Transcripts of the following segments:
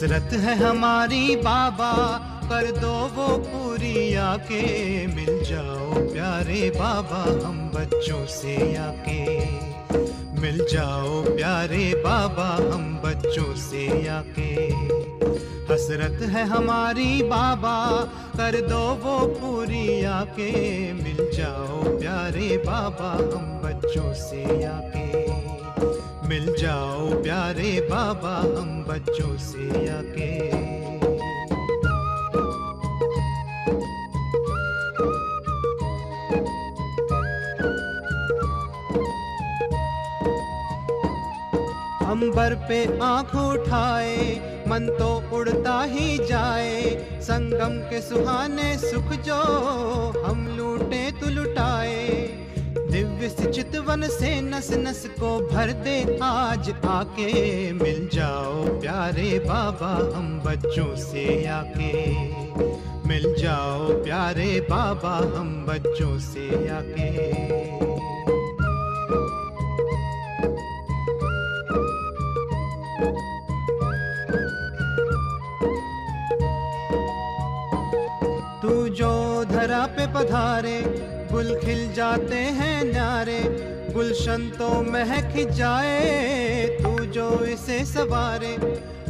हसरत है हमारी बाबा, कर दो वो पूरी आके। मिल जाओ प्यारे बाबा हम बच्चों से आके। मिल जाओ प्यारे बाबा हम बच्चों से आके। हसरत है हमारी बाबा, कर दो वो पूरी आके। मिल जाओ प्यारे बाबा हम बच्चों से आके। मिल जाओ प्यारे बाबा हम बच्चों से आके। अंबर पे आँख उठाए मन तो उड़ता ही जाए। संगम के सुहाने सुख जो हम लूटे तो लुटाए। दिव्य से चितवन से नस नस को भर दे आज आके। मिल जाओ प्यारे बाबा हम बच्चों से आके। मिल जाओ प्यारे बाबा हम बच्चों से आके। तू जो धरा पे पधारे गुल खिल जाते हैं न्यारे। गुलशन तो महक जाए तू जो इसे सवारे।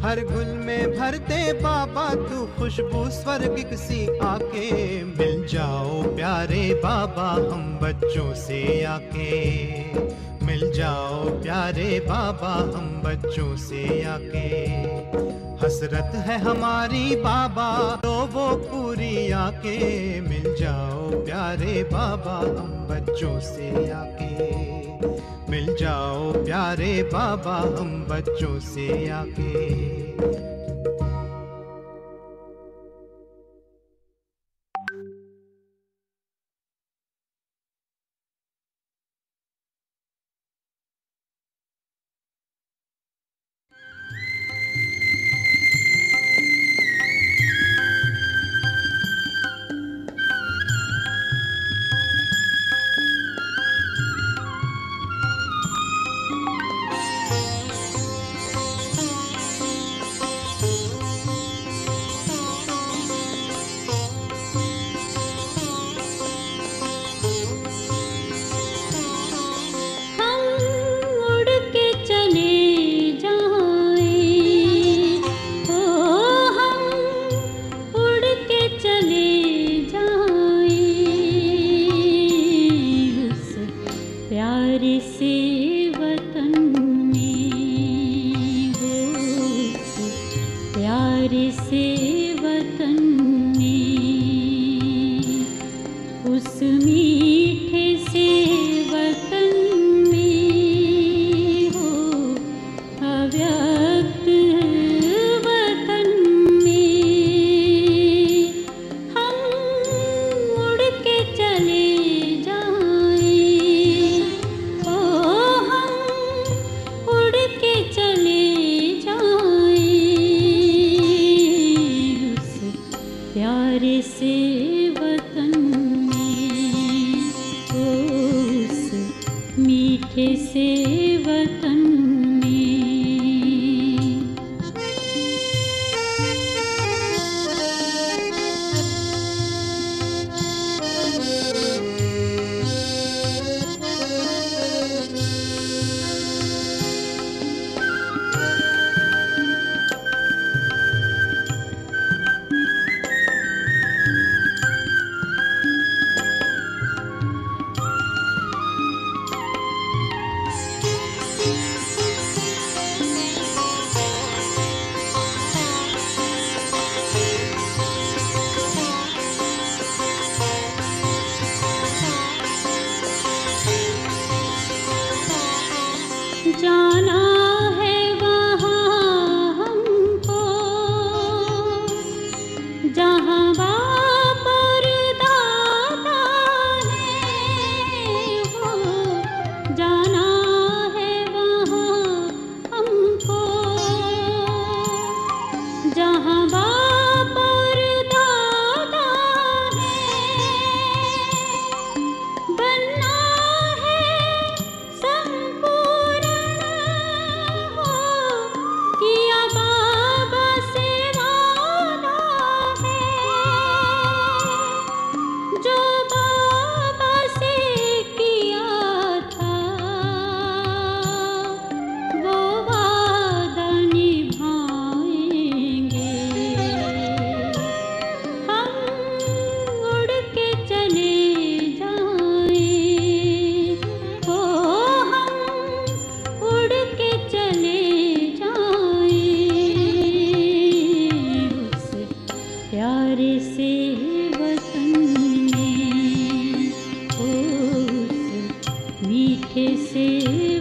हर गुल में भरते बाबा तू खुशबू स्वर्ग सी आके। मिल जाओ प्यारे बाबा हम बच्चों से आके। मिल जाओ प्यारे बाबा हम बच्चों से आके। हसरत है हमारी बाबा तो वो पूरी आके। मिल जाओ प्यारे बाबा हम बच्चों से आके। मिल जाओ प्यारे बाबा हम बच्चों से आके।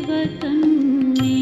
वतन में।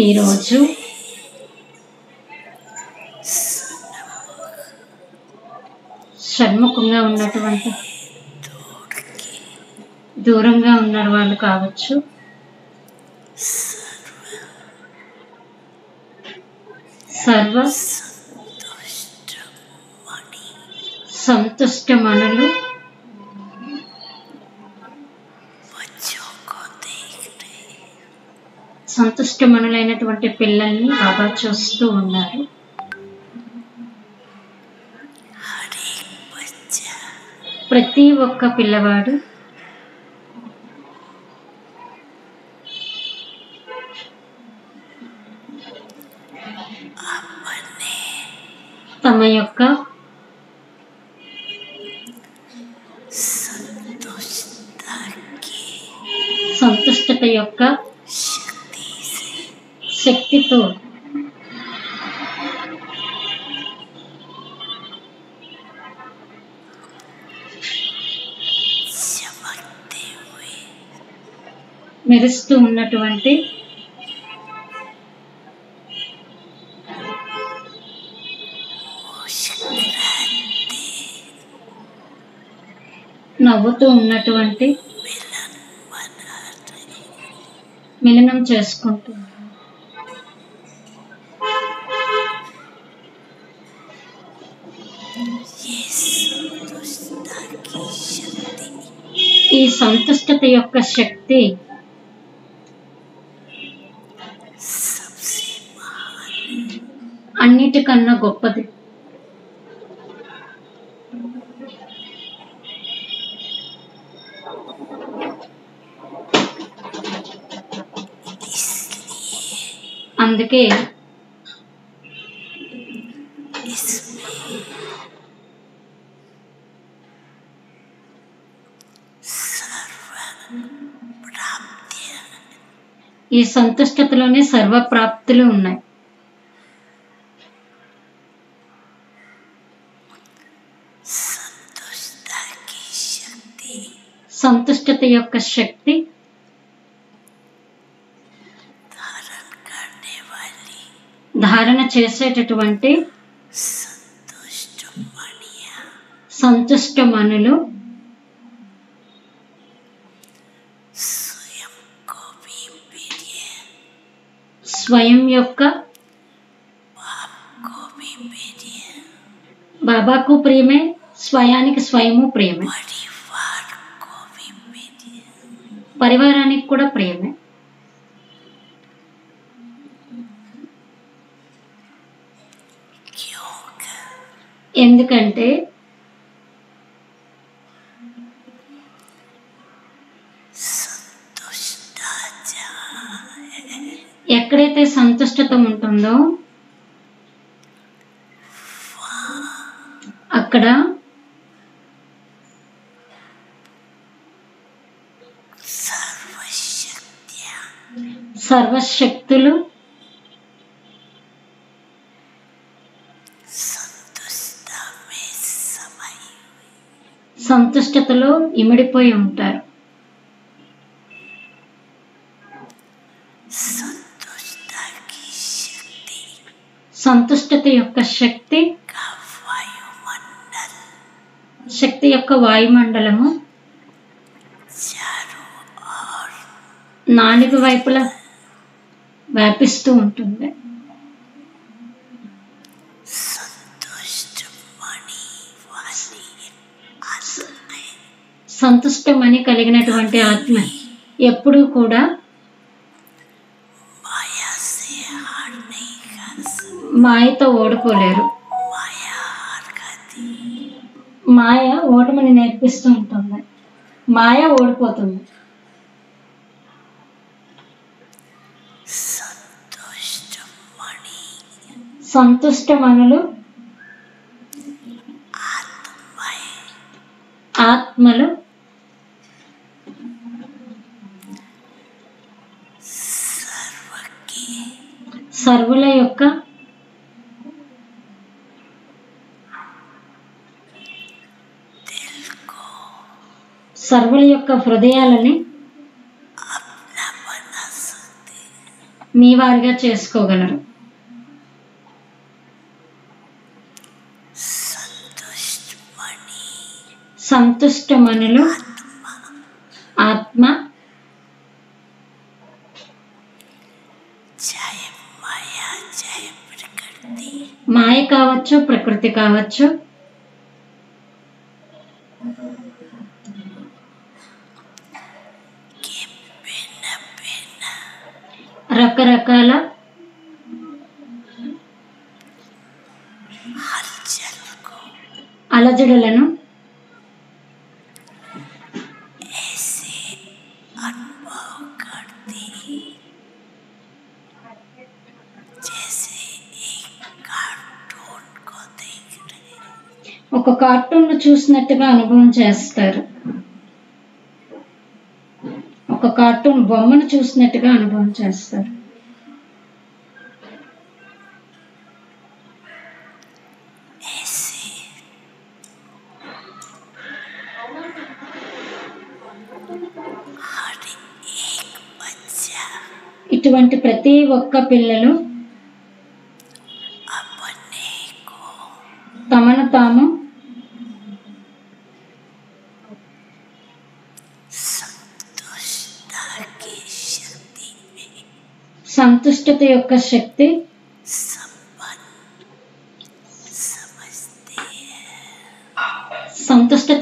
ఈరోజు షణ్ముఖంగా ఉన్నటువంటి దూరంగా ఉన్న వాళ్ళు కావచ్చు, సర్వ సంతుష్టమణులు సంతుష్టమణులైనటువంటి పిల్లల్ని బాగా చూస్తూ ఉన్నారు. ప్రతి ఒక్క పిల్లవాడు తమ యొక్క సంతుష్టత యొక్క శక్తితో మెరుస్తూ ఉన్నటువంటి నవ్వుతూ ఉన్నటువంటి మిలనం చేసుకుంటున్నారు. ఈ సంతుష్టత యొక్క శక్తి అన్నిటికన్నా గొప్పది. అందుకే ఈ సంతుష్టతలోనే సర్వప్రాప్తులు ఉన్నాయి. సంతుష్టత యొక్క శక్తి ధారణ చేసేటటువంటి సంతుష్టమణులు స్వయం యొక్క బాబాకు ప్రియమే, స్వయానికి స్వయము ప్రియమే, పరివారానికి కూడా ప్రియమే. ఎందుకంటే ఎక్కడైతే సంతుష్టత ఉంటుందో అక్కడ సర్వశక్తులు సంతుష్టతలో ఇమిడిపోయి ఉంటారు. సంతుష్టత యొక్క శక్తి యొక్క వాయుమండలము నాలుగు వైపులా వ్యాపిస్తూ ఉంటుంది. సంతుష్టమని కలిగినటువంటి ఆత్మ ఎప్పుడూ కూడా మాయతో ఓడిపోలేరు. మాయ ఓటమిని నేర్పిస్తూ ఉంటుంది. మాయ ఓడిపోతుంది. సంతుష్టమణులు ఆత్మలు సర్వుల యొక్క హృదయాలని మీ వారిగా చేసుకోగలరు. సంతుష్టమణులు ఆత్మ, మాయ కావచ్చు, ప్రకృతి కావచ్చు, రకరకాల అలజడులను ఒక కార్టూన్ చూసినట్టుగా అనుభవం చేస్తారు. ఒక కార్టూన్ బొమ్మను చూసినట్టుగా అనుభవం చేస్తారు. ఇటువంటి ప్రతి ఒక్క పిల్లలు తమను తాము సంతుష్టత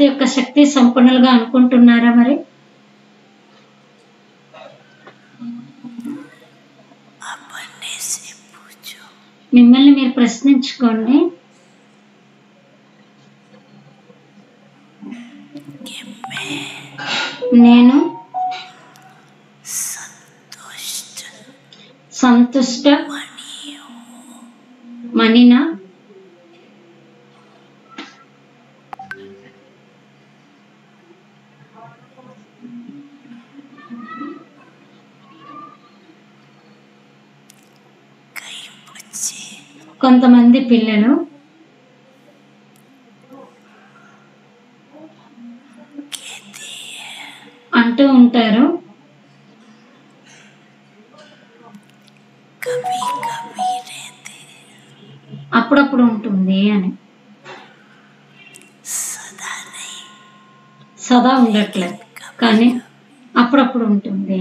యొక్క శక్తి సంపన్నులుగా అనుకుంటున్నారా? మరి మిమ్మల్ని మీరు ప్రశ్నించుకోండి. నేను సంతుష్ట మణినా? కొంతమంది పిల్లలు అంటూ ఉంటారు, అప్పుడప్పుడు ఉంటుంది అని. సదా ఉండట్లేదు, కానీ అప్పుడప్పుడు ఉంటుంది.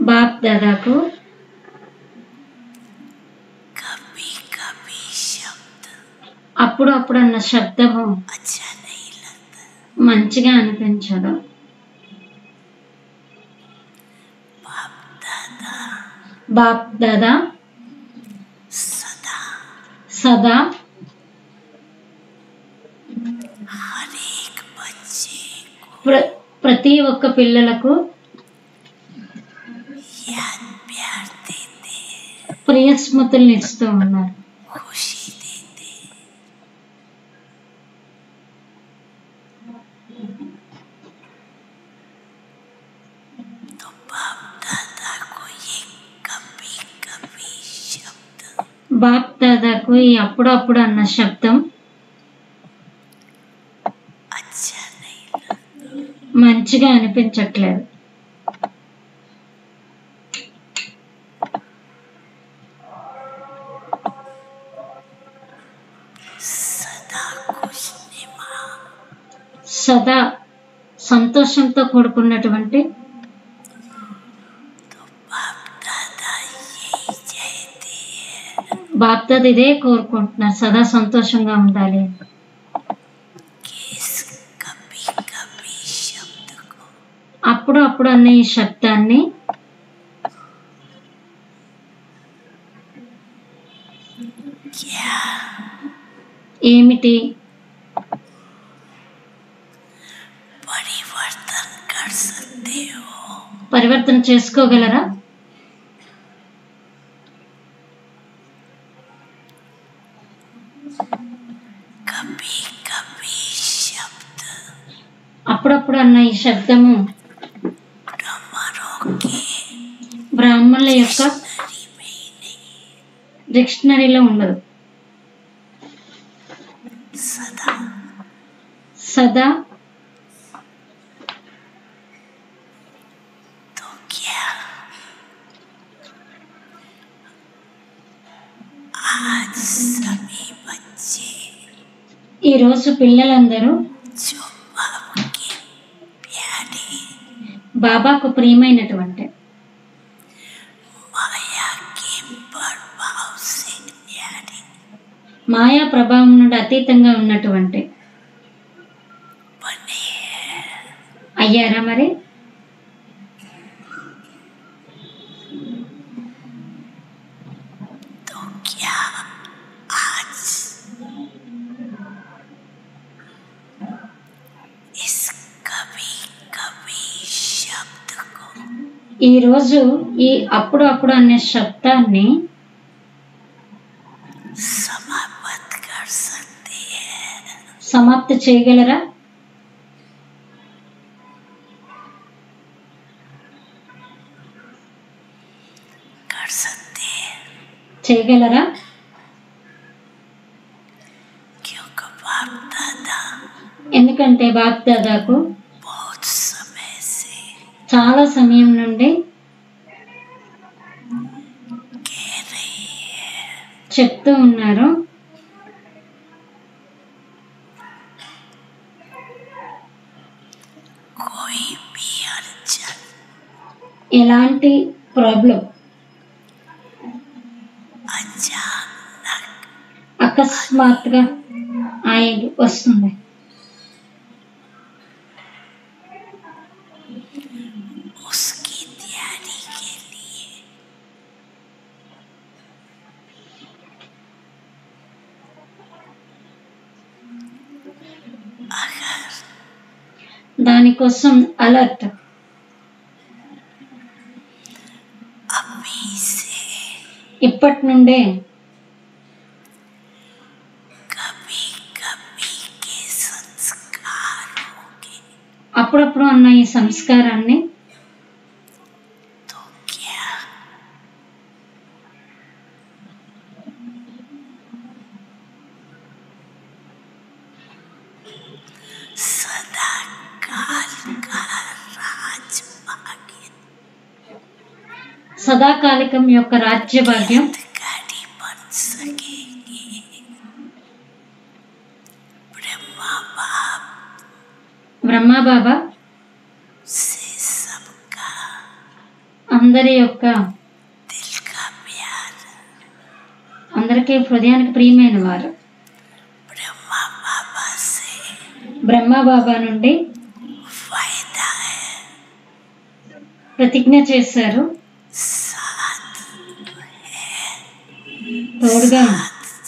బాప్ దాదాకు అప్పుడు అప్పుడు అన్న శబ్దము మంచిగా అనిపించదు. బాప్ దాదా సదా ప్రతి ఒక్క పిల్లలకు ప్రియ స్మృతుల్ని ఇస్తూ ఉన్నారు. బాప్ దాదాకు ఈ అప్పుడప్పుడు అన్న శబ్దం మంచిగా అనిపించట్లేదు. సదా సంతోషంతో కూడుకున్నటువంటి బాప్దాద ఇదే కోరుకుంటున్నారు, సదా సంతోషంగా ఉండాలి. అప్పుడు అప్పుడు అన్న ఈ శబ్దాన్ని ఏమిటి పరివర్తన చేసుకోగలరా? అప్పుడప్పుడు అన్న ఈ శబ్దము బ్రాహ్మణుల యొక్క డిక్షనరీలో ఉండదు. సదా ఈరోజు పిల్లలందరూ जो बाबा के प्यारे బాబాకు ప్రియమైనటువంటి माया के प्रभाव से न्यारे మాయా ప్రభావం నుండి అతీతంగా ఉన్నటువంటి बने हैं। అయ్యారా మరి? तो क्या आज इस कभी कभी शब्द को ఈరోజు ఈ అప్పుడు అప్పుడు అనే శబ్దాన్ని समाप्त कर सकते हैं? సమాప్తి చేయగలరా? कर सकते हैं చేయగలరా? क्योंकि बाप दादा ఎందుకంటే బాప్ దాదాకు बहुत समय से చాలా సమయం నుండి कह रही है చెప్తూ ఉన్నారు, कोई भी अड़चन ఎలాంటి ప్రాబ్లం अचानक అకస్మాత్తుగా ఆయన వస్తుంది. उसकी तैयारी के लिए अगर దానికోసం అలర్ట్ अभी से ఇప్పటి నుండే कभी कभी के संस्कार होंगे అప్పుడప్పుడు అన్న ఈ సంస్కారాన్ని तो क्या सदा काल का राज भाग्य సదాకాలికం యొక్క రాజ్య భాగ్యం गाड़ी बन सकेंगे। ब्रह्मा बाप బ్రహ్మ బాబా से सबका అందరి యొక్క दिल का प्यार అందరికీ హృదయానికి ప్రియమైన వారు. ब्रह्मा बाबा से బ్రహ్మ బాబా నుండి वायदा है ప్రతిజ్ఞ చేశారు, साथ తోడుగా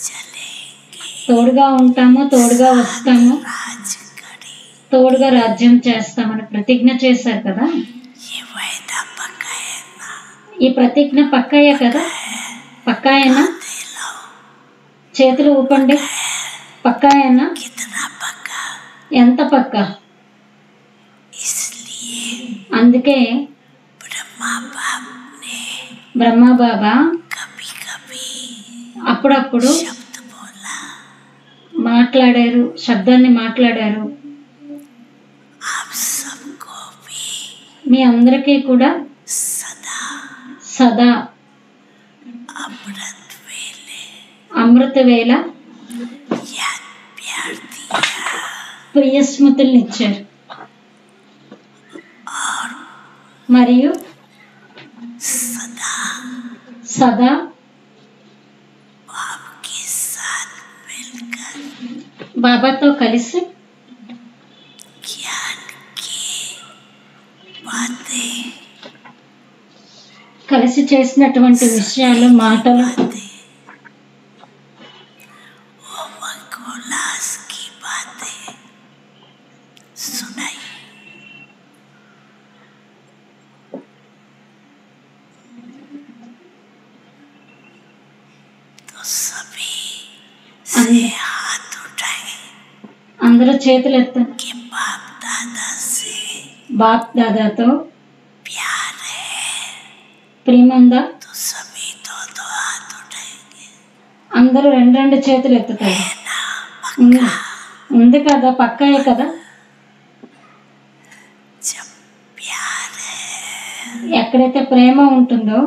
चलेंगे తోడుగా ఉంటాము, తోడుగా వస్తాము, राज करें। తోడుగా రాజ్యం చేస్తామని ప్రతిజ్ఞ చేశారు కదా. ये वायदा पक्का है ना? ఈ ప్రతిజ్ఞ పక్కాయే కదా? పక్కాయేనా? दिलाओ చేతులు ఊపండి. పక్కాయేనా? कितना पक्का? ఎంత పక్కా? इसलिए అందుకే ब्रह्मा बाप ने బ్రహ్మ బాబా कभी कभी అప్పుడప్పుడు शब्द बोला, మాట్లాడారు, శబ్దాన్ని మాట్లాడారు. आप सबको भी మీ అందరికీ కూడా सदा సదా अमृत वेले అమృత వేళ याद प्यार दिया ప్రియ స్మృతుల్ని ఇచ్చారు. మరియు सदा సదా बाप के साथ मिलकर బాబాతో కలిసి ज्ञान की बातें కలిసి చేసినటువంటి విషయాలు, మాటలు, उल्लास की बातें सुनाई। तो सभी से हाथ उठाए అందరూ చేతులు ఎత్తండి. कि बाप दादा से బాప్ దాదాతో प्यार है। ప్రేమ ఉందా? तो सभी दो हाथ उठाएंगे। అందరూ రెండు రెండు చేతులు ఎత్తుతారు. है ना? ఉంది. ఉంది కదా, పక్కాయే కదా. जब प्यार है ఎక్కడైతే ప్రేమ ఉంటుందో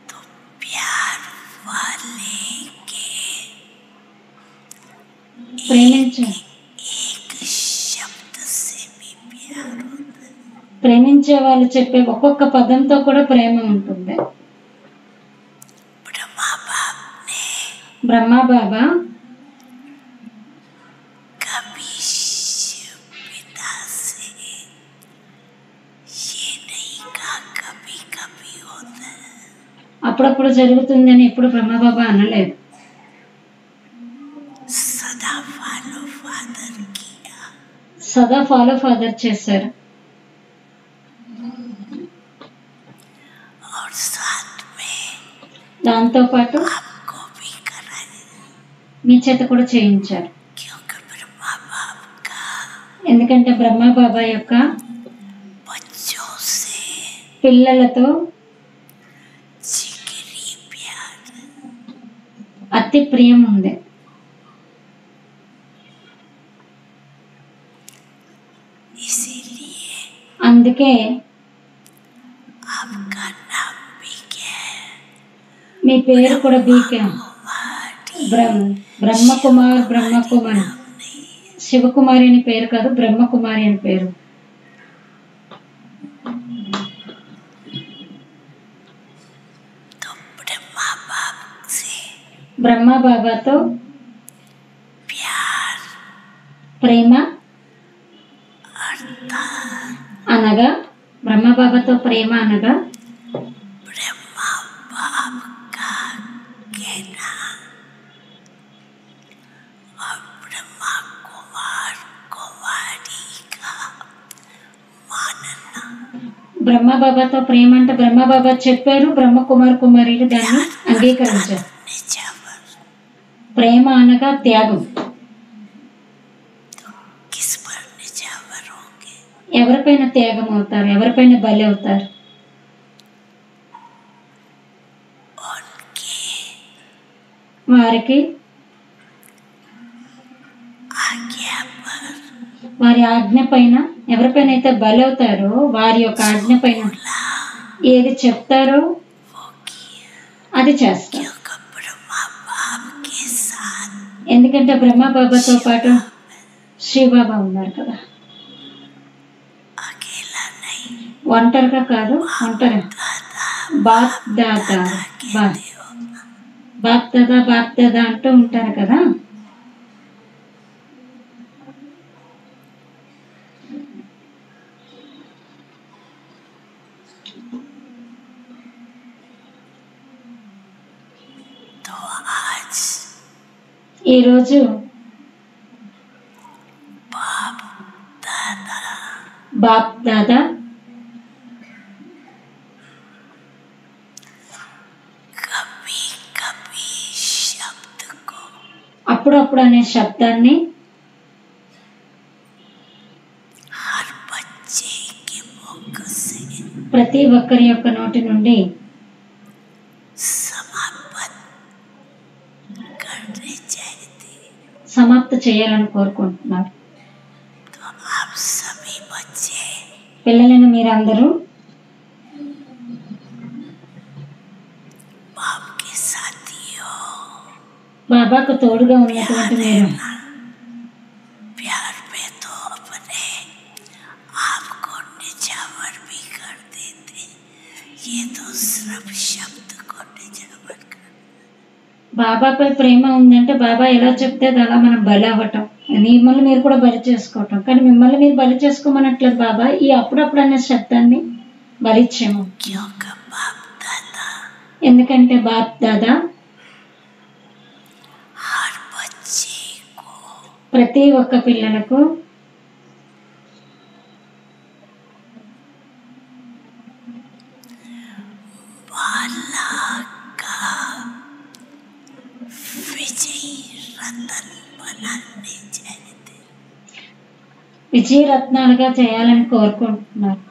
तो प्यार वाले के ప్రేమించే एक शब्द से भी प्यार होता है। ప్రేమించే వాళ్ళు చెప్పే ఒక్కొక్క పదంతో కూడా ప్రేమ ఉంటుంది. ब्रह्मा बाप ने బ్రహ్మ బాబా कभी शिव पिता से ये नहीं कहा कभी कभी होता है। అప్పుడప్పుడు జరుగుతుందని ఎప్పుడు బ్రహ్మ బాబా అనలేదు. सदा फॉलो फादर किया సదా ఫాలో ఫాదర్ చేశారు. और साथ में దాంతోపాటు आपको भी कराए, మీ చేత కూడా చేయించారు. क्योंकि ब्रह्मा बाप का ఎందుకంటే బ్రహ్మ బాబా యొక్క बच्चों से పిల్లలతో जिगरी प्यार, అతి ప్రియం ఉంది. इसीलिए అందుకే आपका नाम भी क्या है? మీ పేరు కూడా బీకే బ్రహ్మకుమార్. బ్రహ్మకుమారి శివకుమారి అని పేరు కాదు, బ్రహ్మకుమారి అని పేరు. तो ब्रह्मा बाप से బ్రహ్మ బాబాతో प्यार ప్రేమ अर्थात అనగా బ్రహ్మ బాబాతో ప్రేమ అనగా ब्रह्मा बाप का कहना और ब्रह्मा कुमार कुमारी का मानना। బ్రహ్మ బాబాతో ప్రేమ అంటే బ్రహ్మ బాబా చెప్పారు, బ్రహ్మ కుమార్ కుమారీలు దాన్ని అంగీకరించారు. निजावर ప్రేమ అనగా త్యాగం. किस पर निजावर होंगे? ఎవరిపైన త్యాగం అవుతారు, ఎవరిపైన బలి అవుతారు? उनके వారికి आज्ञा पर వారి ఆజ్ఞ పైన ఎవరిపైన అయితే బలి అవుతారో వారి యొక్క ఆజ్ఞ పైన ఏది చెప్తారో वो किया, అది చేస్తారు. क्योंकि ब्रह्मा बाप के साथ ఎందుకంటే బ్రహ్మ బాబాతో పాటు శ్రీబాబా ఉన్నారు కదా. अकेला नहीं, ఒంటరిగా కాదు, ఒంటరి బాప్ దాదా బాప్ దాదా బాప్ దాదా అంటూ ఉంటారు కదా. तो आज ఈరోజు బాప్ దాదా कभी कभी शब्द को అప్పుడప్పుడు అనే శబ్దాన్ని हर बच्चे के मुख से ప్రతి ఒక్కరి యొక్క నోటి నుండి समाप्त करने चाहते। సమాప్తి చేయాలని కోరుకుంటున్నారు. तो आप सभी बच्चे పిల్లలైన మీరందరూ बाप के साथी हो, బాబాకు తోడుగా ఉన్నటువంటి మీరు प्यार में तो अपने आप को निजावर भी कर देते, ये तो सिर्फ शब्द को निजावर कर। బాబాపై ప్రేమ ఉందంటే బాబా ఎలా చెప్తే అది అలా మనం బలి అవ్వటం, మిమ్మల్ని మీరు కూడా బలి చేసుకోవటం. కానీ మిమ్మల్ని మీరు బలి చేసుకోమనట్లేదు బాబా. ఈ అప్పుడప్పుడు అనే శబ్దాన్ని బలిచ్చేము. क्योंकि बाप दादा ఎందుకంటే బాప్ దాదా हर बच्चे को ప్రతి ఒక్క పిల్లలకు माला का विजयी रतन बनाने चाहते। విజయరత్నాలుగా చేయాలని కోరుకుంటున్నారు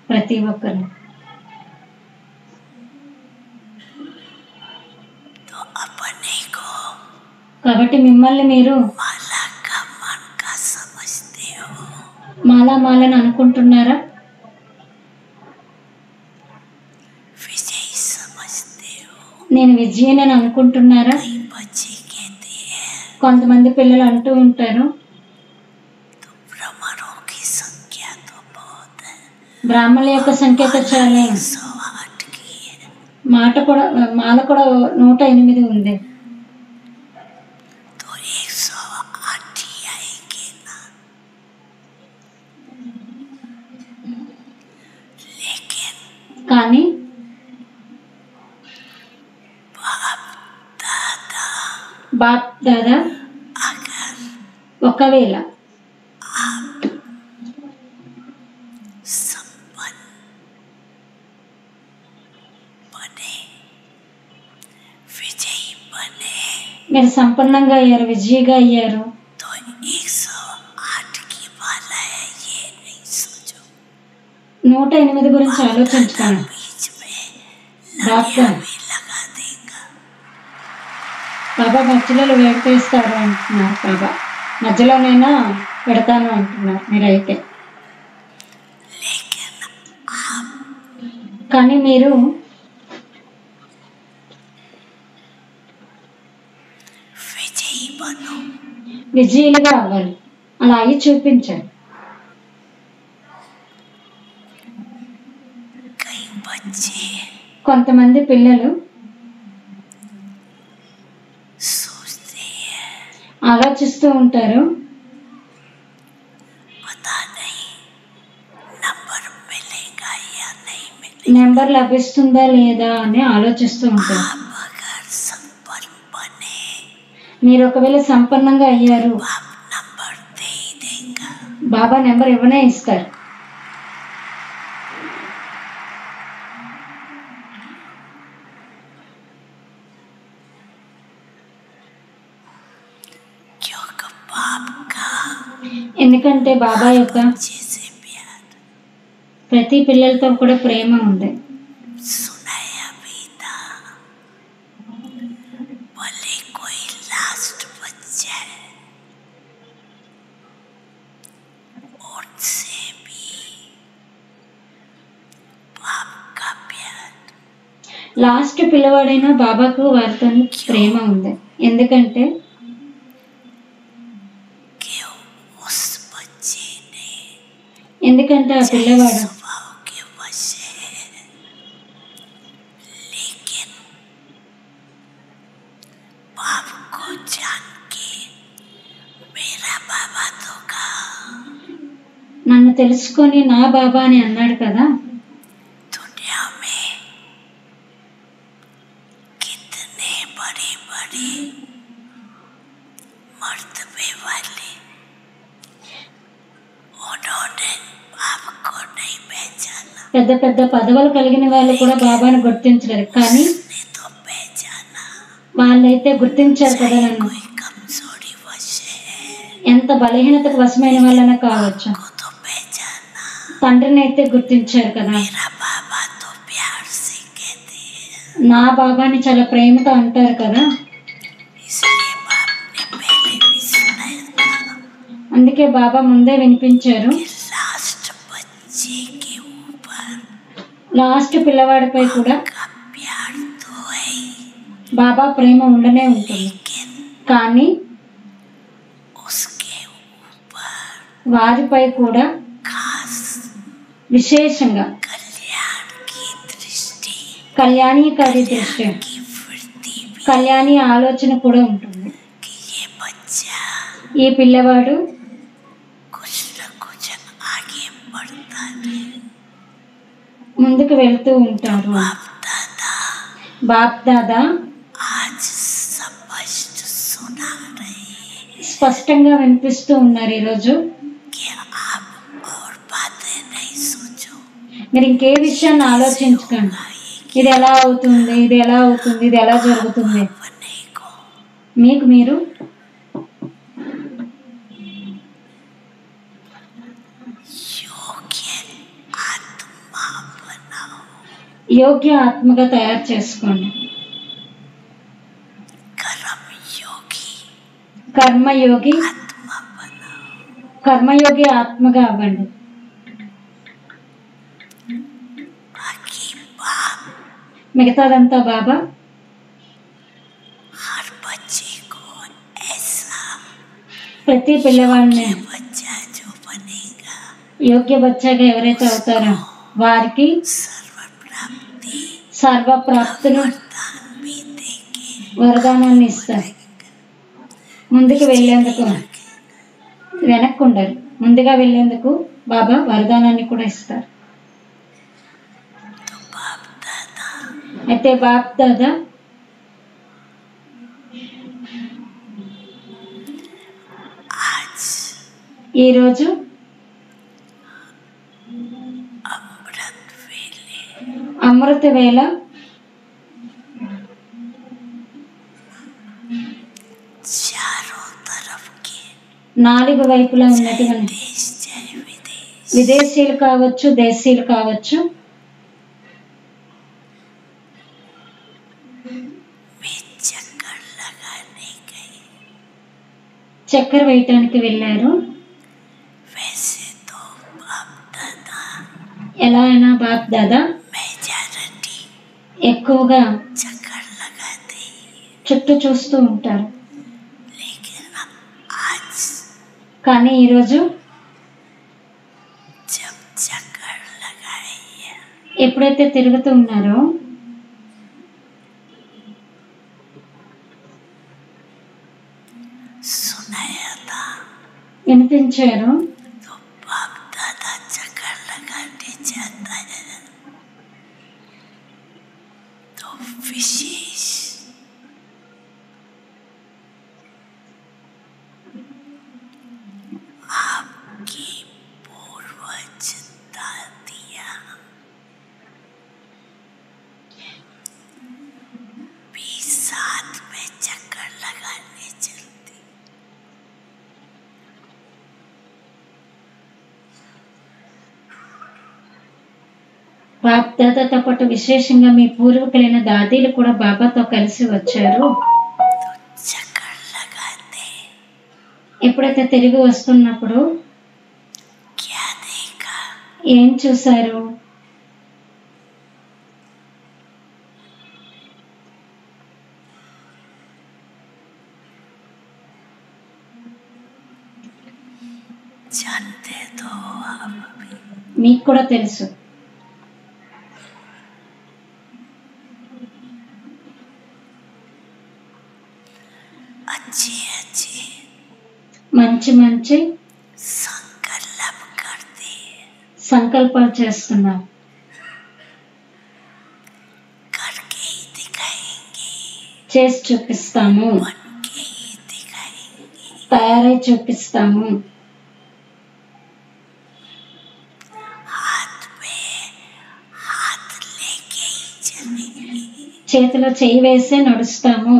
ప్రతి ఒక్కరు. तो अपने को కాబట్టి మిమ్మల్ని మీరు माला का मन का समझते हो, మాలామాలని అనుకుంటున్నారా? विजयी समझते हो। నేను విజయనని అనుకుంటున్నారా? कई बच्चे कहते हैं కొంతమంది పిల్లలు అంటూ ఉంటారు, तो भ्रमरों की संख्या तो बहुत है, బ్రాహ్మణుల యొక్క సంఖ్య అయితే చాలా, 108 की है। మాల కూడా 108 ఉంది. तो 108 ही आएंगे ना, लेकिन కానీ బాప్ దాదా अगर ఒకవేళ संपन्न बने, विजयी बने, మీరు సంపన్నంగా అయ్యారు, విజయగా అయ్యారు, तो 108 की माला है ये नहीं सोचो। 108 గురించి ఆలోచించుకోండి. बीच में బాప్ लड़ियां भी लगा देगा। బాబా మధ్యలో వేస్తారు అంటున్నారు, బాబా మధ్యలోనైనా పెడతాను అంటున్నారు మీరైతే. लेकिन కానీ మీరు विजयी बनो। విజయులుగా అవ్వాలి, అలా అయ్యి చూపించాలి. कई बच्चे కొంతమంది పిల్లలు सोचते हैं ఆలోచిస్తూ ఉంటారు, पता नहीं नंबर मिलेगा या नहीं मिलेगा। నెంబర్ లభిస్తుందా లేదా అని ఆలోచిస్తూ ఉంటారు. आप अगर संपन्न बने, మీరు ఒకవేళ సంపన్నంగా అయ్యారు, आप नंबर दे ही देगा। బాబా నెంబర్ ఇవ్వనే ఇస్తారు. क्योंकि बाप का ఎందుకంటే బాబా యొక్క बच्चे से प्यार ప్రతి పిల్లలతో కూడా ప్రేమ ఉంది. सुनाया भी था। भले कोई लास्ट बच्चा है, उनसे भी बाप का प्यार, లాస్ట్ పిల్లవాడైనా బాబాకు వారితో ప్రేమ ఉంది. ఎందుకంటే कि उस बच्चे ने ఎందుకంటే ఆ పిల్లవాడు स्वभाव के वश है, लेकिन बाप को जान के मेरा बाबा तो कहा। నన్ను తెలుసుకొని నా బాబా అని అన్నాడు కదా. दुनिया में कितने बड़े बड़े मर्तबे वाले, उन्होंने आपको नहीं पहचाना, పెద్ద పెద్ద పదవులు కలిగిన వాళ్ళు కూడా బాబాను గుర్తించలేదు, కానీ ने तो पहचाना। వాళ్ళైతే గుర్తించారు కదా నన్ను. कोई कमजोरी वश है, ఎంత బలహీనతకు వశమైన వాళ్ళైనా కావచ్చు, को तो पहचाना। తండ్రిని అయితే గుర్తించారు కదా. मेरा बाबा तो प्यार से कहते हैं, నా బాబాని చాలా ప్రేమతో అంటారు కదా. इसलिए बाप ने पहले भी सुनाया था అందుకే బాబా ముందే వినిపించారు, कि लास्ट बच्चे के ऊपर లాస్ట్ పిల్లవాడిపై కూడా का प्यार तो है ही, బాబా ప్రేమ ఉండనే ఉంటుంది. लेकिन కానీ उसके ऊपर వారిపై కూడా खास విశేషంగా कल्याण की दृष्टि కళ్యాణీకారి దృష్టి, की वृत्ति भी, కళ్యాణి ఆలోచన కూడా ఉంటుంది. कि ये बच्चा ఈ పిల్లవాడు कुछ न कुछ आगे बढ़ता रहे। ముందుకు వెళ్తూ ఉంటారు. बाप दादा బాప్ దాదా आज स्पष्ट सुना रहे हैं స్పష్టంగా వినిపిస్తూ ఉన్నారు ఈరోజు. कि आप और बातें नहीं सोचो, మీరు ఇంకే విషయాన్ని ఆలోచించకండి, ఇది ఎలా అవుతుంది, ఇది ఎలా అవుతుంది, ఇది ఎలా జరుగుతుంది. बने को మీకు మీరు योग्य आत्मा बनाओ। యోగ్య ఆత్మగా తయారు చేసుకోండి. कर्म योगी కర్మయోగి आत्मा बनाओ। కర్మయోగి ఆత్మగా అవ్వండి. बाकी बाप మిగతాదంతా బాబా हर बच्चे को ऐसा ప్రతి పిల్లవాడిని बच्चा जो बनेगा యోగ్య బచ్చాగా ఎవరైతే అవుతారో వారికి सर्वप्राप्ति సర్వప్రాప్తులు वरदान भी देंगे। వరదానాన్ని ఇస్తారు. ముందుకు వెళ్ళేందుకు వెనక్కి ఉండరు, ముందుగా వెళ్ళేందుకు బాబా వరదానాన్ని కూడా ఇస్తారు. तो बाप दादा అయితే బాప్ దాదా आज ఈరోజు अमृत वेले అమృత వేళ चारों तरफ के 4 వైపులా ఉన్నటువంటి देश चाहे विदेश విదేశీయులు కావచ్చు, దేశీయులు కావచ్చు, में चक्कर लगाने गए। చక్కెర వేయటానికి వెళ్ళారు. वैसे तो बाप दादा ఎలా అయినా బాప్ దాదా मेजॉरिटी ఎక్కువగా चक्कर लगाते हैं, చుట్టూ చూస్తూ ఉంటారు. लेकिन आज కానీ ఈరోజు जब चक्कर लगाए ఎప్పుడైతే తిరుగుతూ ఉన్నారో सुनाया था వినిపించారు. तो बाप दादा चक्कर लगाने जाता है तो विशेष आपकी पूर्वज दादियाँ भी साथ में चक्कर लगाने चलती। బాప్ దాదాతో పాటు విశేషంగా మీ పూర్వీకులైన దాదీలు కూడా బాబాతో కలిసి వచ్చారు. चक्कर लगाते ఎప్పుడైతే తిరిగి వస్తున్నప్పుడు क्या देखा? ఏం చూశారు? जानते तो हो आप भी। మీకు కూడా తెలుసు. अच्छे अच्छे మంచి మంచి संकल्प करते हैं, సంకల్పాలు చేస్తున్నారు. करके ही दिखाएंगे, చేసి చూపిస్తాము, बन के ही दिखाएंगे। తయారై చూపిస్తాము, हाथ में हाथ लेके ही चलेंगे। చేతిలో చేయి వేసే నడుస్తాము.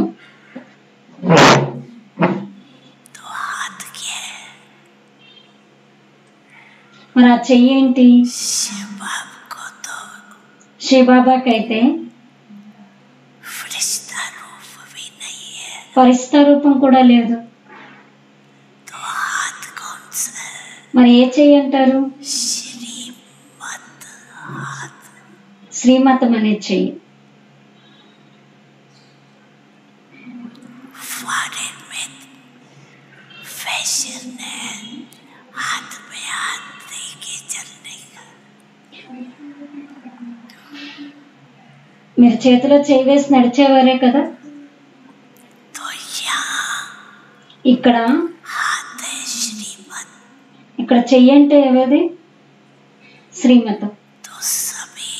तो हाथ क्या है? మరి ఆ చెయ్యి ఏంటి? शिव बाप को तो శివబాబాకైతే फरिश्ता रूप भी नहीं है, పరిస్థిత రూపం కూడా లేదు. तो हाथ कौन सा है? మరి ఏ చెయ్యి అంటారు? श्रीमत हाथ। శ్రీమతం అనే చెయ్యి. फॉरेन में फैशन है हाथ में हाथ दे के चलने का। మీరు చేతిలో చేయి వేసి నడిచేవారే కదా. तो यहाँ ఇక్కడ हाथ है श्रीमत, ఇక్కడ చెయ్యి అంటే ఏవది? శ్రీమతం. तो सभी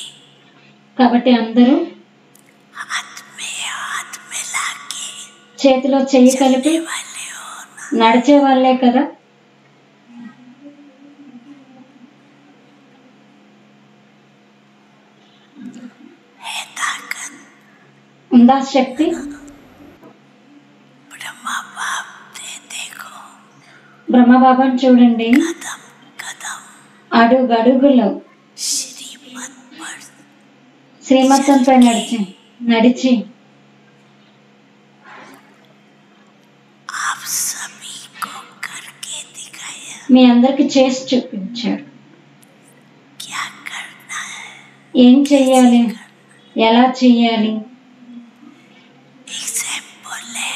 కాబట్టి అందరూ हाथ मिला के చేతిలో చెయ్యి కలిపి वाले हो ना। నడిచే వాళ్ళే కదా. है ताकत ఉందా శక్తి? ब्रह्मा बाप दे देखो, బ్రహ్మబాబాని చూడండి, कदम कदम అడుగడుగులో श्रीमत पर శ్రీమతంపై నడిచి आप सभी को करके दिखाया మీ అందరికి చేసి చూపించాడు. क्या करना है। ఏం చెయ్యాలి, ఎలా చెయ్యాలి, एग्जाम्पल है,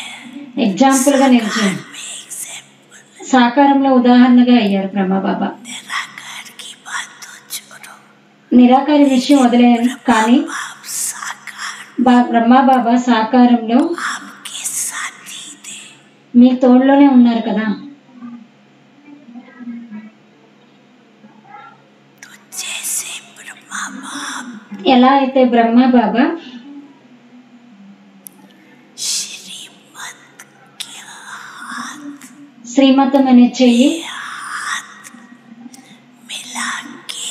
ఎగ్జాంపుల్గా నిలిచాడు. में एग्जाम्पल సాకారంలో ఉదాహరణగా అయ్యారు బ్రహ్మబాబా. निराकार की बात तो छोड़ो, నిరాకారి విషయం వదిలేరు, కానీ आप साकार బ్రహ్మబాబా సాకారంలో आपके साथी थे। మీ తోడులోనే ఉన్నారు కదా. तो जैसे ब्रह्मा बाप ఎలా అయితే బ్రహ్మబాబా श्रीमत के हाथ శ్రీమతం అనే చెయ్యి मिला के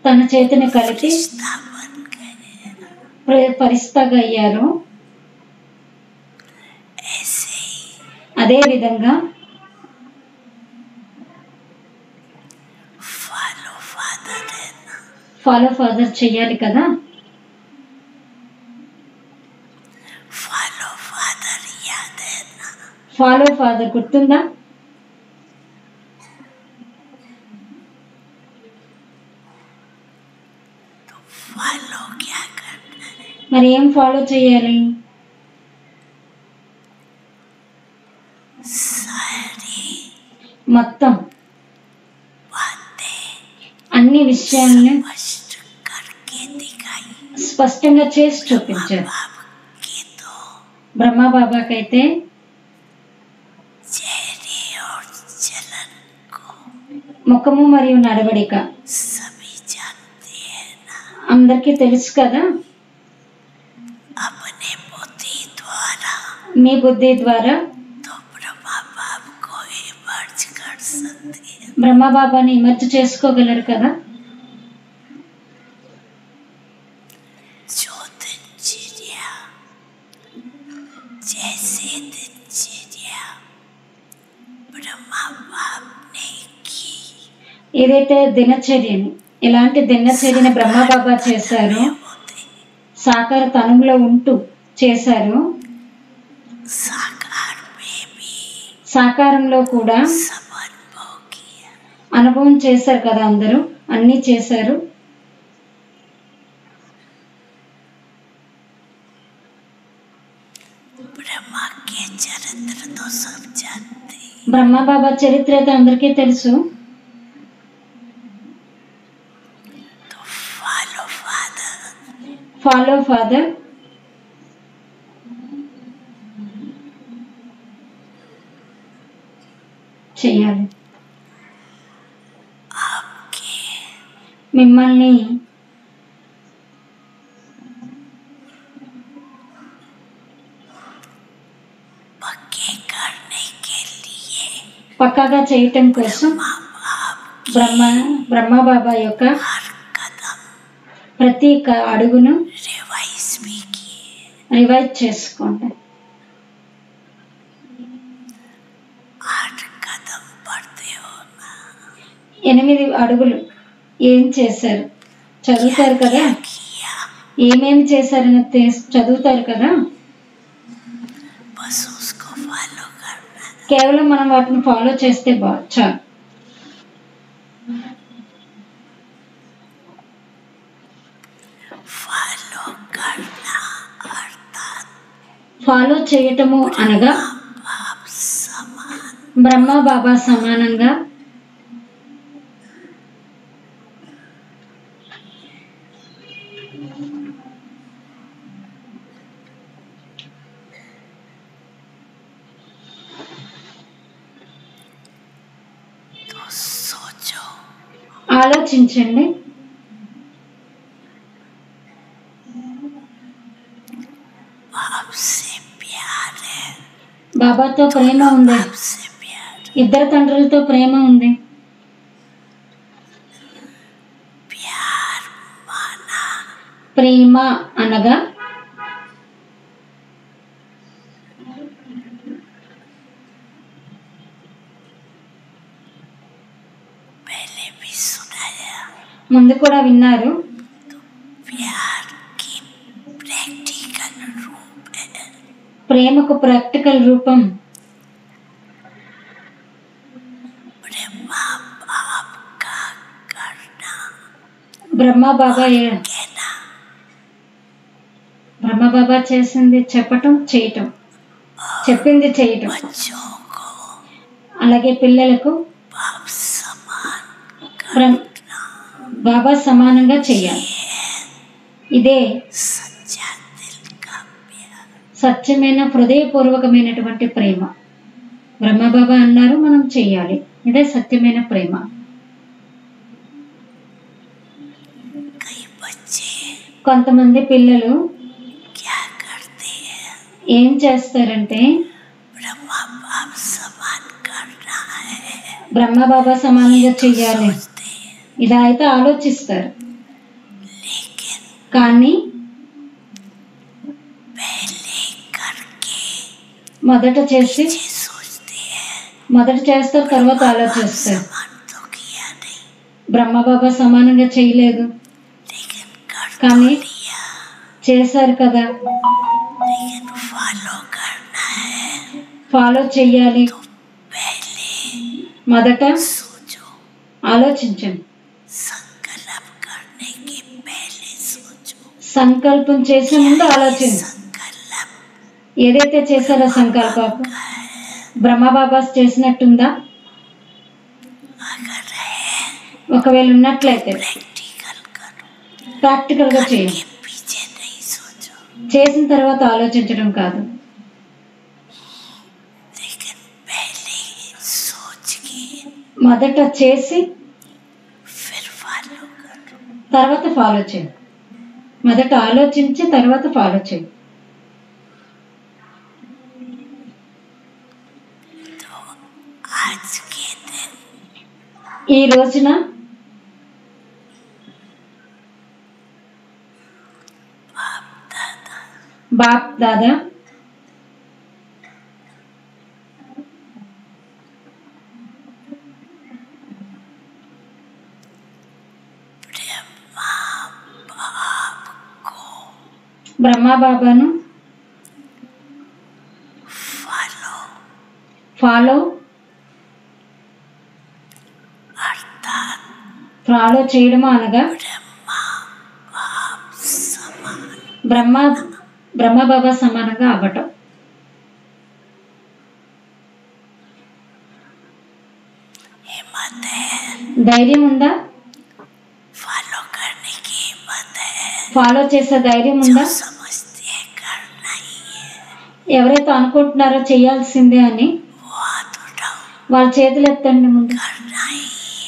తన చేతిని కలిపి रिश्ता बन गए, పరిస్థగా అయ్యారు, ऐसे ही అదే విధంగా फॉलो फादर रहना, ఫాలో ఫాదర్ చెయ్యాలి కదా. फॉलो फादर याद है ना। ఫాలో ఫాదర్ గుర్తుందా? तो फॉलो क्या करना है, మరి ఏం ఫాలో చేయాలి? सारी మొత్తం बातें అన్ని విషయాలను स्पष्ट करके दिखाई। స్పష్టంగా చేసి చూపించారు. बाप की तो బ్రహ్మబాబాకైతే चेहरे और चलन को ముఖము మరియు నడవడిక सभी जानते हैं ना। అందరికీ తెలుసు కదా. अपने बुद्धि द्वारा మీ బుద్ధి ద్వారా तो ब्रह्मा बाप को ही मर्ज कर सकते हैं। బ్రహ్మబాబాని ఇమర్జ్ చేసుకోగలరు కదా. जो दिनचर्या जैसे दिनचर्या ब्रह्मा बाप ने की, ఏదైతే దినచర్యని ఎలాంటి దినచర్యని బ్రహ్మబాబా చేశారో, होते సాకార తనువులో ఉంటూ చేశారు, साकार में भी సాకారంలో కూడా सब अनुभव किया। అనుభవం చేశారు కదా. అందరూ అన్నీ చేశారు. ब्रह्मा के चरित्र तो सब जानते हैं। బ్రహ్మబాబా చరిత్ర అయితే అందరికీ తెలుసు. तो फॉलो फादर ఫాలో ఫాదర్ చేయాలి. आपके మిమ్మల్ని पक्के करने के लिए పక్కాగా చేయటం కోసం బ్రహ్మబాబా యొక్క हर कदम ప్రతి అడుగును रिवाइज भी किए। రివైజ్ చేసుకోండి. 8 कदम बढ़ते हो ना, 8 అడుగులు ఏం చేశారు చదువుతారు కదా. किया ఏమేమి చేశారని చదువుతారు కదా. बस उसको फॉलो करना है। కేవలం మనం వాటిని ఫాలో చేస్తే చాలు. फॉलो करना अर्थात ఫాలో చేయటము అనగా आप समान బ్రహ్మబాబా సమానంగా तो सोचो ఆలోచించండి. आपसे प्यार है, బాబాతో ప్రేమ ఉంది, आपसे प्यार, ఇద్దరు తండ్రులతో ప్రేమ ఉంది. प्यार माना ప్రేమ అనగా पहले भी सुनाया। ముందు కూడా విన్నారు. प्यार की प्रैक्टिकल रूप है, ప్రేమకు ప్రాక్టికల్ రూపం ब्रह्मा बाप का करना బ్రహ్మబాబా कहना। బ్రహ్మబాబా చేసింది చెప్పటం చేయటం, చెప్పింది చేయటం. बच्चों को అలాగే పిల్లలకు बाप समान బ్రహ్మ బాబా సమానంగా చేయాలి. ఇదే सच्चा दिल का प्यार। సత్యమైన హృదయపూర్వకమైనటువంటి ప్రేమ. బ్రహ్మబాబా అన్నారు మనం చెయ్యాలి. ఇదే సత్యమైన ప్రేమ. कई बच्चे కొంతమంది పిల్లలు क्या करते हैं, ఏం చేస్తారంటే ब्रह्मा बाप समान करना है బ్రహ్మబాబా సమానంగా చెయ్యాలి सोचते हैं, ఇలా అయితే ఆలోచిస్తారు. लेकिन కానీ पहले करके మొదట చేసి ये सोचते हैं మొదట చేస్తారు, తర్వాత ఆలోచిస్తారు. समान तो किया नहीं, బ్రహ్మబాబా సమానంగా చేయలేదు, लेकिन कर तो కానీ लिया, చేశారు కదా, लेकिन फॉलो करना है। ఫాలో చెయ్యాలి. पहले మొదట सोचो, ఆలోచించండి. संकल्प करने के पहले सोचो, సంకల్పం చేసే ముందు ఆలోచించండి. संकल्प ఏదైతే చేశారో సంకల్పం బ్రహ్మబాబా చేసినట్టుందా? अगर है ఒకవేళ ఉన్నట్లయితే प्रैक्टिकल करो, ప్రాక్టికల్ గా చేయండి. के पीछे नहीं सोचो, చేసిన తర్వాత ఆలోచించడం కాదు, लेकिन पहले सोच के మొదట చేసి फिर फॉलो करो। తర్వాత ఫాలో చేయండి. మొదట ఆలోచించి తర్వాత ఫాలో చేయండి. तो आज के दिन ఈ రోజున दादा బాప్ దాదా ब्रह्मा बाप को బ్రహ్మబాబాను फॉलो ఫాలో अर्थात ఫాలో చేయడము అనగా ब्रह्मा बाप समान బ్రహ్మబాబా సమానంగా అవ్వటం. हिम्मत है, ధైర్యం ఉందా? फॉलो करने की हिम्मत है, ఫాలో చేసే ధైర్యం जो ఉందా? समझते हैं करना ही है ఎవరైతే అనుకుంటున్నారో చేయాల్సిందే అని वो हाथ उठाओ, వాళ్ళ చేతులు ఎత్తండి. ముందు करना ही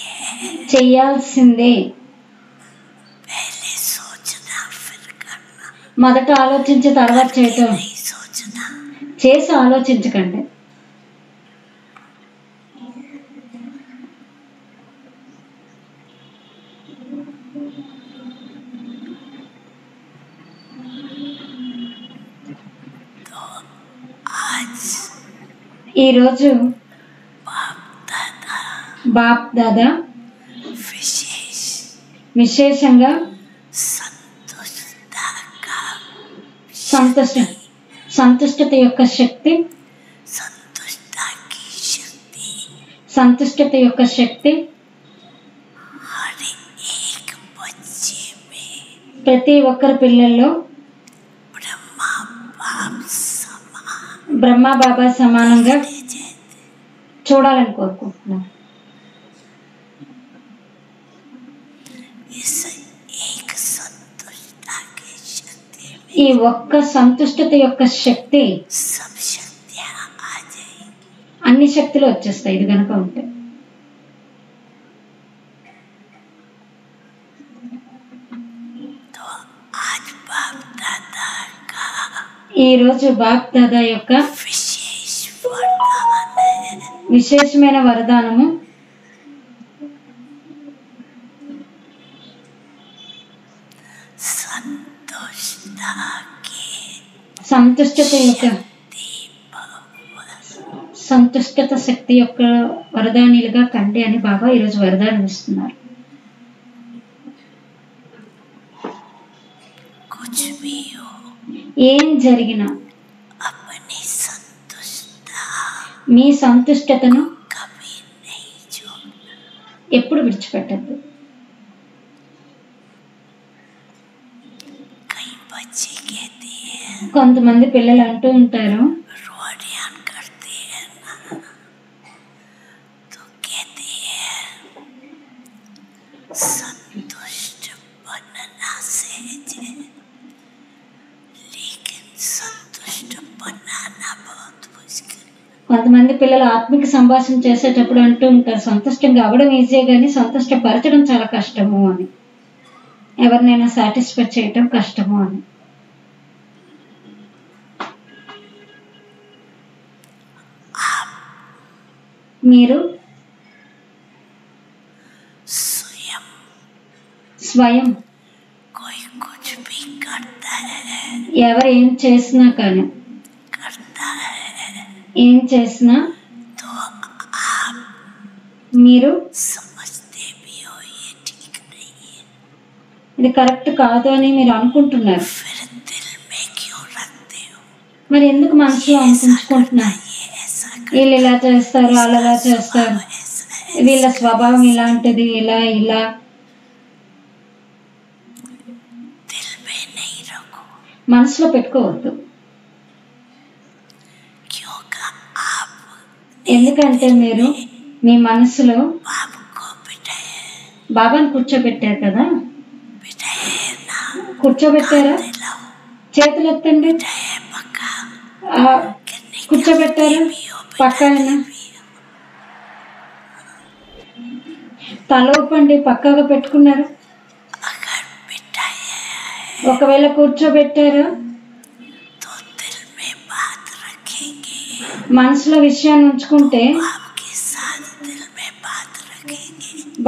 है। చెయ్యాల్సిందే. पहले सोचना फिर करना, మొదట ఆలోచించి తర్వాత చేయటం. नहीं सोचना। చేసి ఆలోచించకండి. तो आज ఈరోజు बाप दादा బాప్ దాదా विशेष విశేషంగా संतुष्टता का సంతుష్టత యొక్క శక్తి, संतुष्टता की शक्ति సంతుష్టత యొక్క శక్తి हर एक बच्चे में ప్రతి ఒక్కరి పిల్లల్లో ब्रह्मा बाप समान బ్రహ్మబాబా సమానంగా जैसे చూడాలని కోరుకుంటున్నాను. इस एक संतुष्टता की शक्ति में ఈ ఒక్క సంతుష్టత యొక్క శక్తి सब शक्तियां आ जाएंगी। అన్ని శక్తులు వచ్చేస్తాయి ఇది కనుక ఉంటే. तो आज बाप दादा का ఈ రోజు బాప్ దాదా యొక్క विशेष वरदान है, విశేషమైన వరదానము संतुष्टता की సంతుష్టత యొక్క दीपक సంతుష్టత శక్తి యొక్క వరదానిలుగా కండి అని బాబా ఈరోజు వరదానం ఇస్తున్నారు. कुछ भी हो ఏం జరిగినా अपनी संतुष्टता మీ సంతుష్టతను कभी नहीं छोड़ना। ఎప్పుడు విడిచిపెట్టద్దు. कई बच्चे कहते हैं కొంతమంది పిల్లలు అంటూ ఉంటారు, रोडियान करते हैं ना, కొంతమంది పిల్లలు ఆత్మిక సంభాషణ చేసేటప్పుడు అంటూ ఉంటారు, సంతుష్టంగా అవ్వడం ఈజీ కానీ సంతుష్టపరచడం చాలా కష్టము అని, ఎవరినైనా సాటిస్ఫై చేయటం కష్టము అని. మీరు స్వయం ఎవరు ఏం చేసినా కానీ, ఏం చేసినా మీరు ఇది కరెక్ట్ కాదు అని మీరు అనుకుంటున్నారు, మరి ఎందుకు మనసులో అనుకుంటున్నారు? వీళ్ళు ఇలా చేస్తారు, వాళ్ళు ఇలా చేస్తారు, వీళ్ళ స్వభావం ఇలాంటిది, ఇలా ఇలా. మనసులో పెట్టుకోవద్దు. ఎందుకంటే మీరు మీ మనసులో బాబాను కూర్చోబెట్టారు కదా, కూర్చోబెట్టారా? చేతులు ఎత్తండి. కూర్చోబెట్టారా? పక్కన తల ఊపండి. పక్కగా పెట్టుకున్నారు. ఒకవేళ కూర్చోబెట్టారా, మనసులో విషయాన్ని ఉంచుకుంటే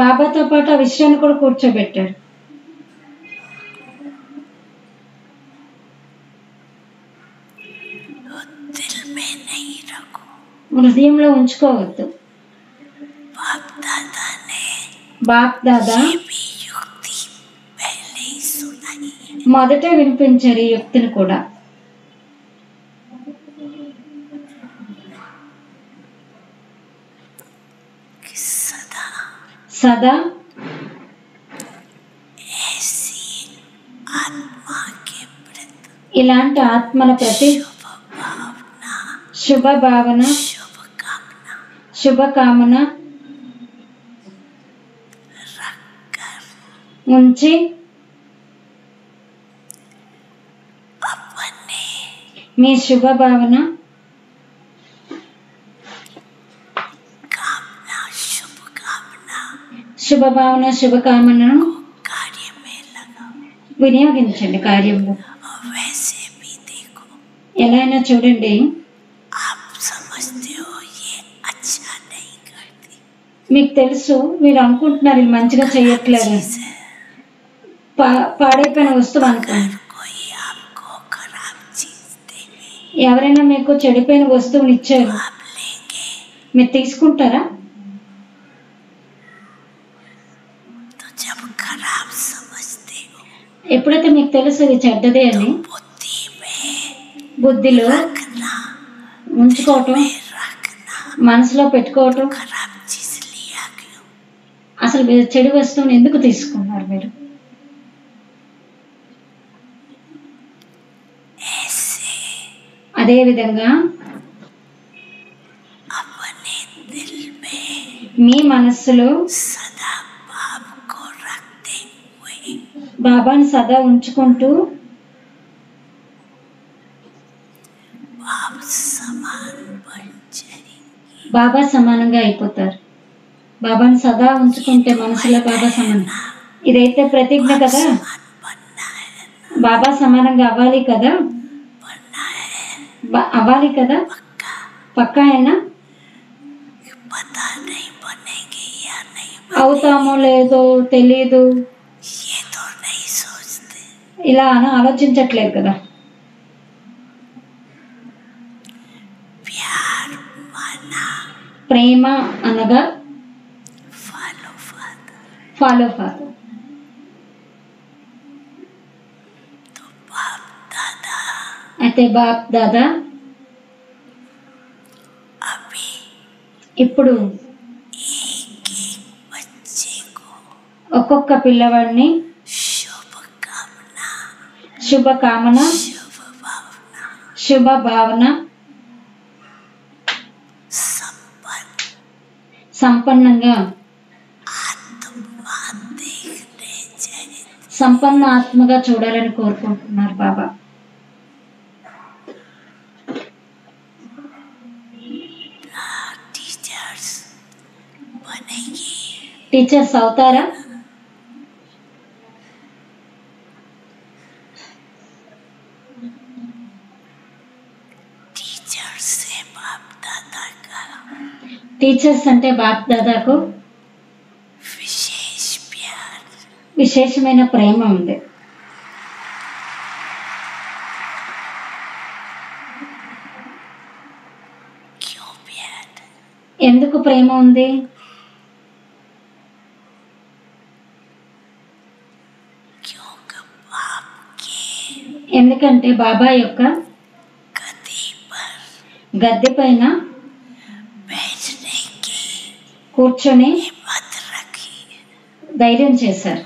బాబాతో పాటు ఆ విషయాన్ని కూడా కూర్చోబెట్టారు. హృదయంలో ఉంచుకోవద్దు. బాప్ దాదా మొదట వినిపించారు ఈ యుక్తిని కూడా. సదా ఇలాంటి ఆత్మల ప్రతి శుభ భావన, శుభకామన ఉంచి మీ శుభ భావన, శుభభావన, శుభకామనను వినియోగించండి కార్యంలో. ఎలా అయినా చూడండి, మీకు తెలుసు, మీరు అనుకుంటున్నారు ఇది మంచిగా చేయట్లేదు, పాడైపోయిన వస్తువు అనుకోండి. ఎవరైనా మీకు చెడిపోయిన వస్తువుని ఇచ్చారు, మీరు తీసుకుంటారా? ఎప్పుడైతే మీకు తెలుసు ఇది చెడ్డదే అని బుద్ధిలో ఉంచుకోవటం, మనసులో పెట్టుకోవటం, అసలు మీరు చెడు వస్తువుని ఎందుకు తీసుకున్నారు? మీరు అదేవిధంగా మీ మనస్సులో బాబాని సదా ఉంచుకుంటూ బాబా సమానంగా అయిపోతారు. బాబాని సదా ఉంచుకుంటే మనసులో బాబా సమానం. ఇదైతే ప్రతిజ్ఞ కదా, బాబా సమానంగా అవ్వాలి కదా, అవ్వాలి కదా, పక్కా అయినా అవుతామో లేదో తెలీదు, ఇలా అని ఆలోచించట్లేదు కదా. ప్రేమ అనగా ఫాలో ఫాదర్. అయితే బాప్ దాదా ఇప్పుడు ఒక్కొక్క పిల్లవాడిని శుభకామన, శుభ భావన, సంపన్నంగా, సంపన్న ఆత్మగా చూడాలని కోరుకుంటున్నారు బాబా. టీచర్స్ అవుతారా? टीचर से बाप दादा का టీచర్స్ అంటే బాప్ దాదాకు विशेष प्यार, విశేషమైన ప్రేమ ఉంది. क्यों प्यार? ఎందుకు ప్రేమ ఉంది? क्योंकि बाप के ఎందుకంటే బాబా యొక్క गद्दी पर గద్దె పైన बैठने की కూర్చొని हिम्मत रखी। ధైర్యం చేశారు.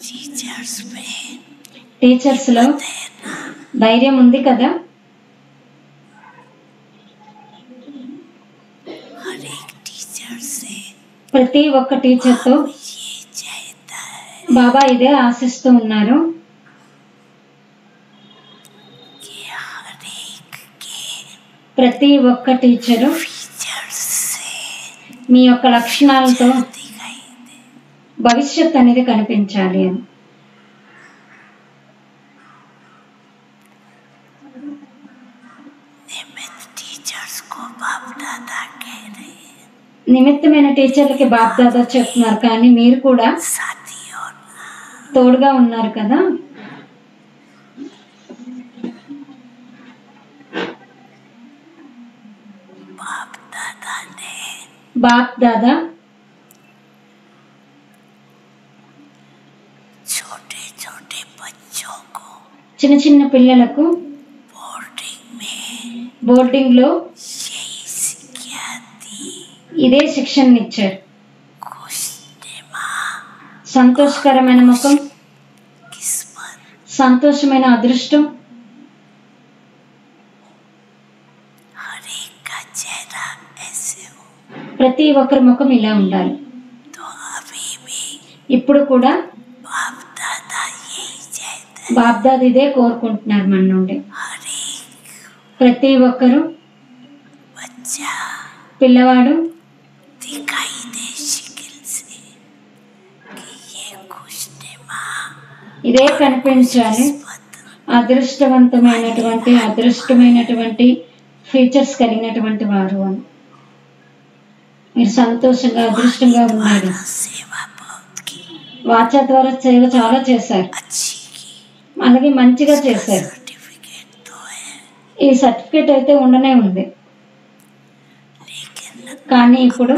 टीचर्स में టీచర్స్ లో देना, ధైర్యం ఉంది కదా. हर एक टीचर से ప్రతి ఒక్క టీచర్తో ये चाहता है బాబా ఇదే ఆశిస్తూ ఉన్నారు. कि हर एक के ప్రతి ఒక్క టీచరు फीचर्स से మీ యొక్క లక్షణాలతో दिखाई दे। భవిష్యత్ అనేది కనిపించాలి అని. निमित्त टीचर्स को बाप दादा कह रहे हैं। నిమిత్తమైన టీచర్లకి బాప్ దాదా చెప్తున్నారు, కానీ మీరు కూడా साथियों, తోడుగా ఉన్నారు కదా. बाप दादा ने బాప్ దాదా छोटे छोटे बच्चों को చిన్న చిన్న పిల్లలకు बोर्डिंग में బోర్డింగ్ లో यही शिक्षा दी। ఇదే శిక్షణ ఇచ్చారు. खुश दिमा సంతోషకరమైన ముఖం, किस्मत, సంతోషమైన అదృష్టం, हर एक का चेहरा ऐसे हो। ప్రతి ఒక్కరి ముఖం ఇలా ఉండాలి. तो अभी भी ఇప్పుడు కూడా बाप दादा यही चाहते हैं। బాప్ దాదా ఇదే కోరుకుంటున్నారు మన నుండి. हर एक ప్రతి ఒక్కరు बच्चा పిల్లవాడు दिखाई दे शिकिल से कि ये खुश दिमा ఇదే కనిపించాలి. అదృష్టమైనటువంటి ఫీచర్స్ కలిగినటువంటి వారు అని. మీరు సంతోషంగా అదృష్టంగా ఉన్నారు. सेवा बहुत की, వాచా ద్వారా సేవ చాలా చేశారు, अच्छी की। అలాగే మంచిగా చేశారు. सर्टिफिकेट तो है, ఈ సర్టిఫికేట్ అయితే ఉండనే ఉంది, लेकिन కానీ ఇప్పుడు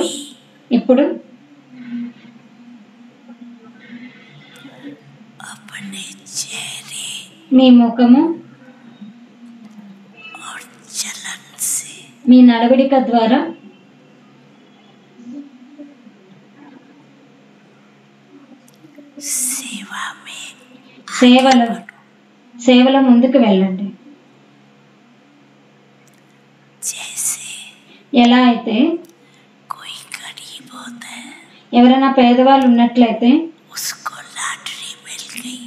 अपने चेहरे మీ ముఖము और चलन से మీ నడవడిక ద్వారా सेवा में సేవలో ముందుకు వెళ్ళండి. जैसे ఎలా అయితే कोई गरीब होता है, ఎవరైనా పేదవాళ్ళు ఉన్నట్లయితే उसको लॉटरी मिल गई,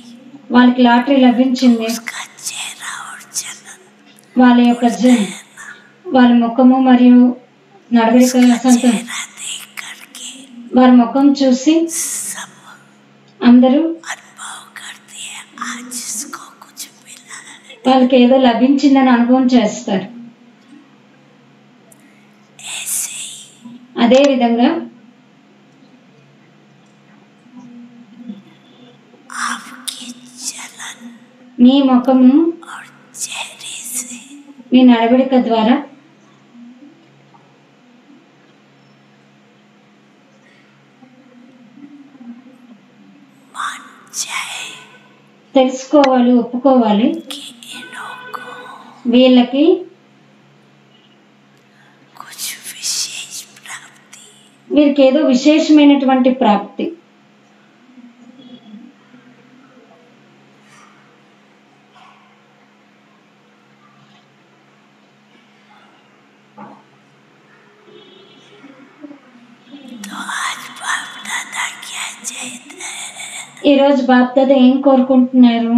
వాళ్ళకి లాటరీ లభించింది, उसका चेहरा और चलन వాళ్ళ యొక్క వాళ్ళ ముఖము మరియు నడవడిక चेहरा देख करके వారి ముఖం చూసి सब అందరూ अनुभव करते हैं आज इसको कुछ मिला है। వాళ్ళకి ఏదో లభించిందని అనుభవం చేస్తారు. ऐसे ही అదే విధంగా आपके चलन మీ ముఖము और चेहरे से మీ నడవడిక ద్వారా मान जाए తెలుసుకోవాలి, ఒప్పుకోవాలి. कि इन्हों को వీళ్ళకి कुछ विशेष प्राप्ति వీరికి ఏదో విశేషమైనటువంటి ప్రాప్తి. तो आज बाप दादा क्या चाहते हैं? ఈరోజు బాప్దాద ఏం కోరుకుంటున్నారు?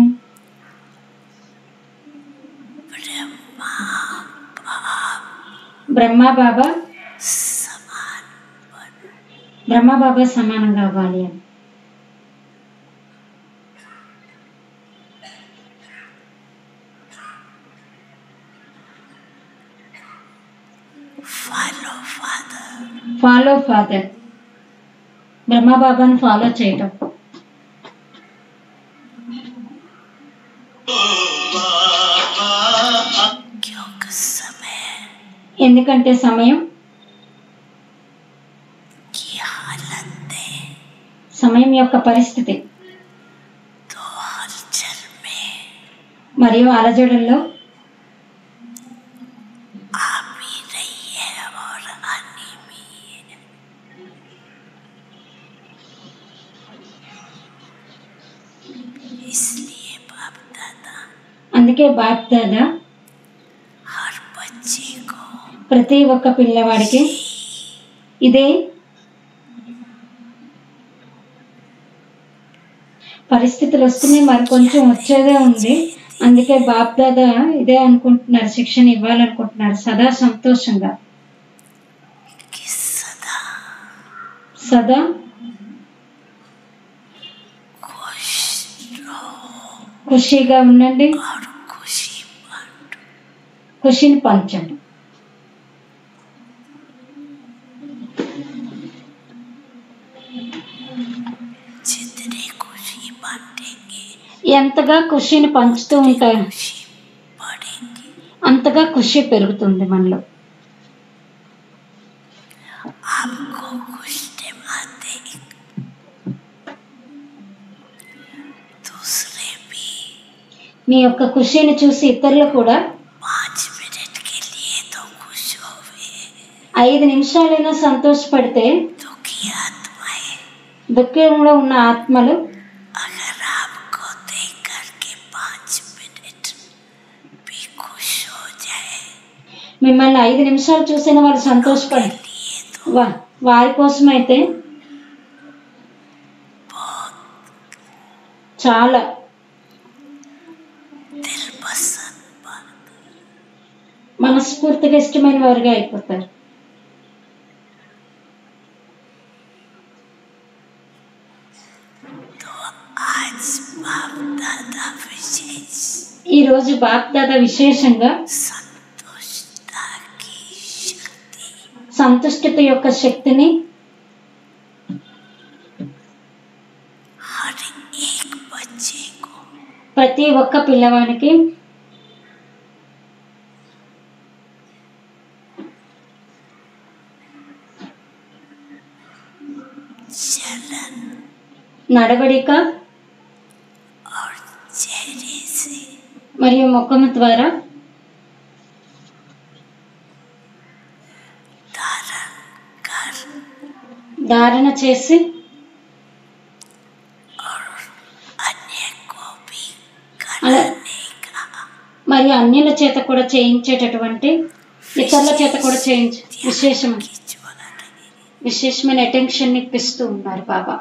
బ్రహ్మ బాబా సమానం కావాలి అని. ఫాలో ఫాదర్, బ్రహ్మ బాబాను ఫాలో చేయటం. ఎందుకంటే సమయం యొక్క పరిస్థితి మరియు అలజడుల్లో అందుకే బాప్ దాదా ప్రతి ఒక్క పిల్లవాడికి ఇదే పరిస్థితులు వస్తున్నాయి, మరి కొంచెం వచ్చేదే ఉంది. అందుకే బాప్ దాదా ఇదే అనుకుంటున్నారు, శిక్షణ ఇవ్వాలనుకుంటున్నారు. సదా సంతోషంగా, సదా ఖుషీగా ఉండండి, ఖుషిని పంచండి. ఎంతగా ఖుషిని పంచుతూ ఉంటారు అంతగా ఖుషి పెరుగుతుంది మనలో. మీ యొక్క ఖుషిని చూసి ఇతరులు కూడా 5 నిమిషాలైనా సంతోషపడితే దుఃఖంలో ఉన్న ఆత్మలు మిమ్మల్ని 5 నిమిషాలు చూసిన వాళ్ళు సంతోషపడి వారి కోసమైతే చాలా మనస్ఫూర్తిగా ఇష్టమైన వారిగా అయిపోతారు. ఈరోజు బాప్ దాదా విశేషంగా సంతుష్టత యొక్క శక్తిని ప్రతి ఒక్క పిల్లవానికి నడవడిక మరియు ముఖము ద్వారా ధారణ చేసి మరియు అన్యుల చేత కూడా చేయించేటటువంటి, ఇతరుల చేత కూడా విశేషమైన అటెన్షన్ ఇప్పిస్తూ ఉన్నారు బాబా.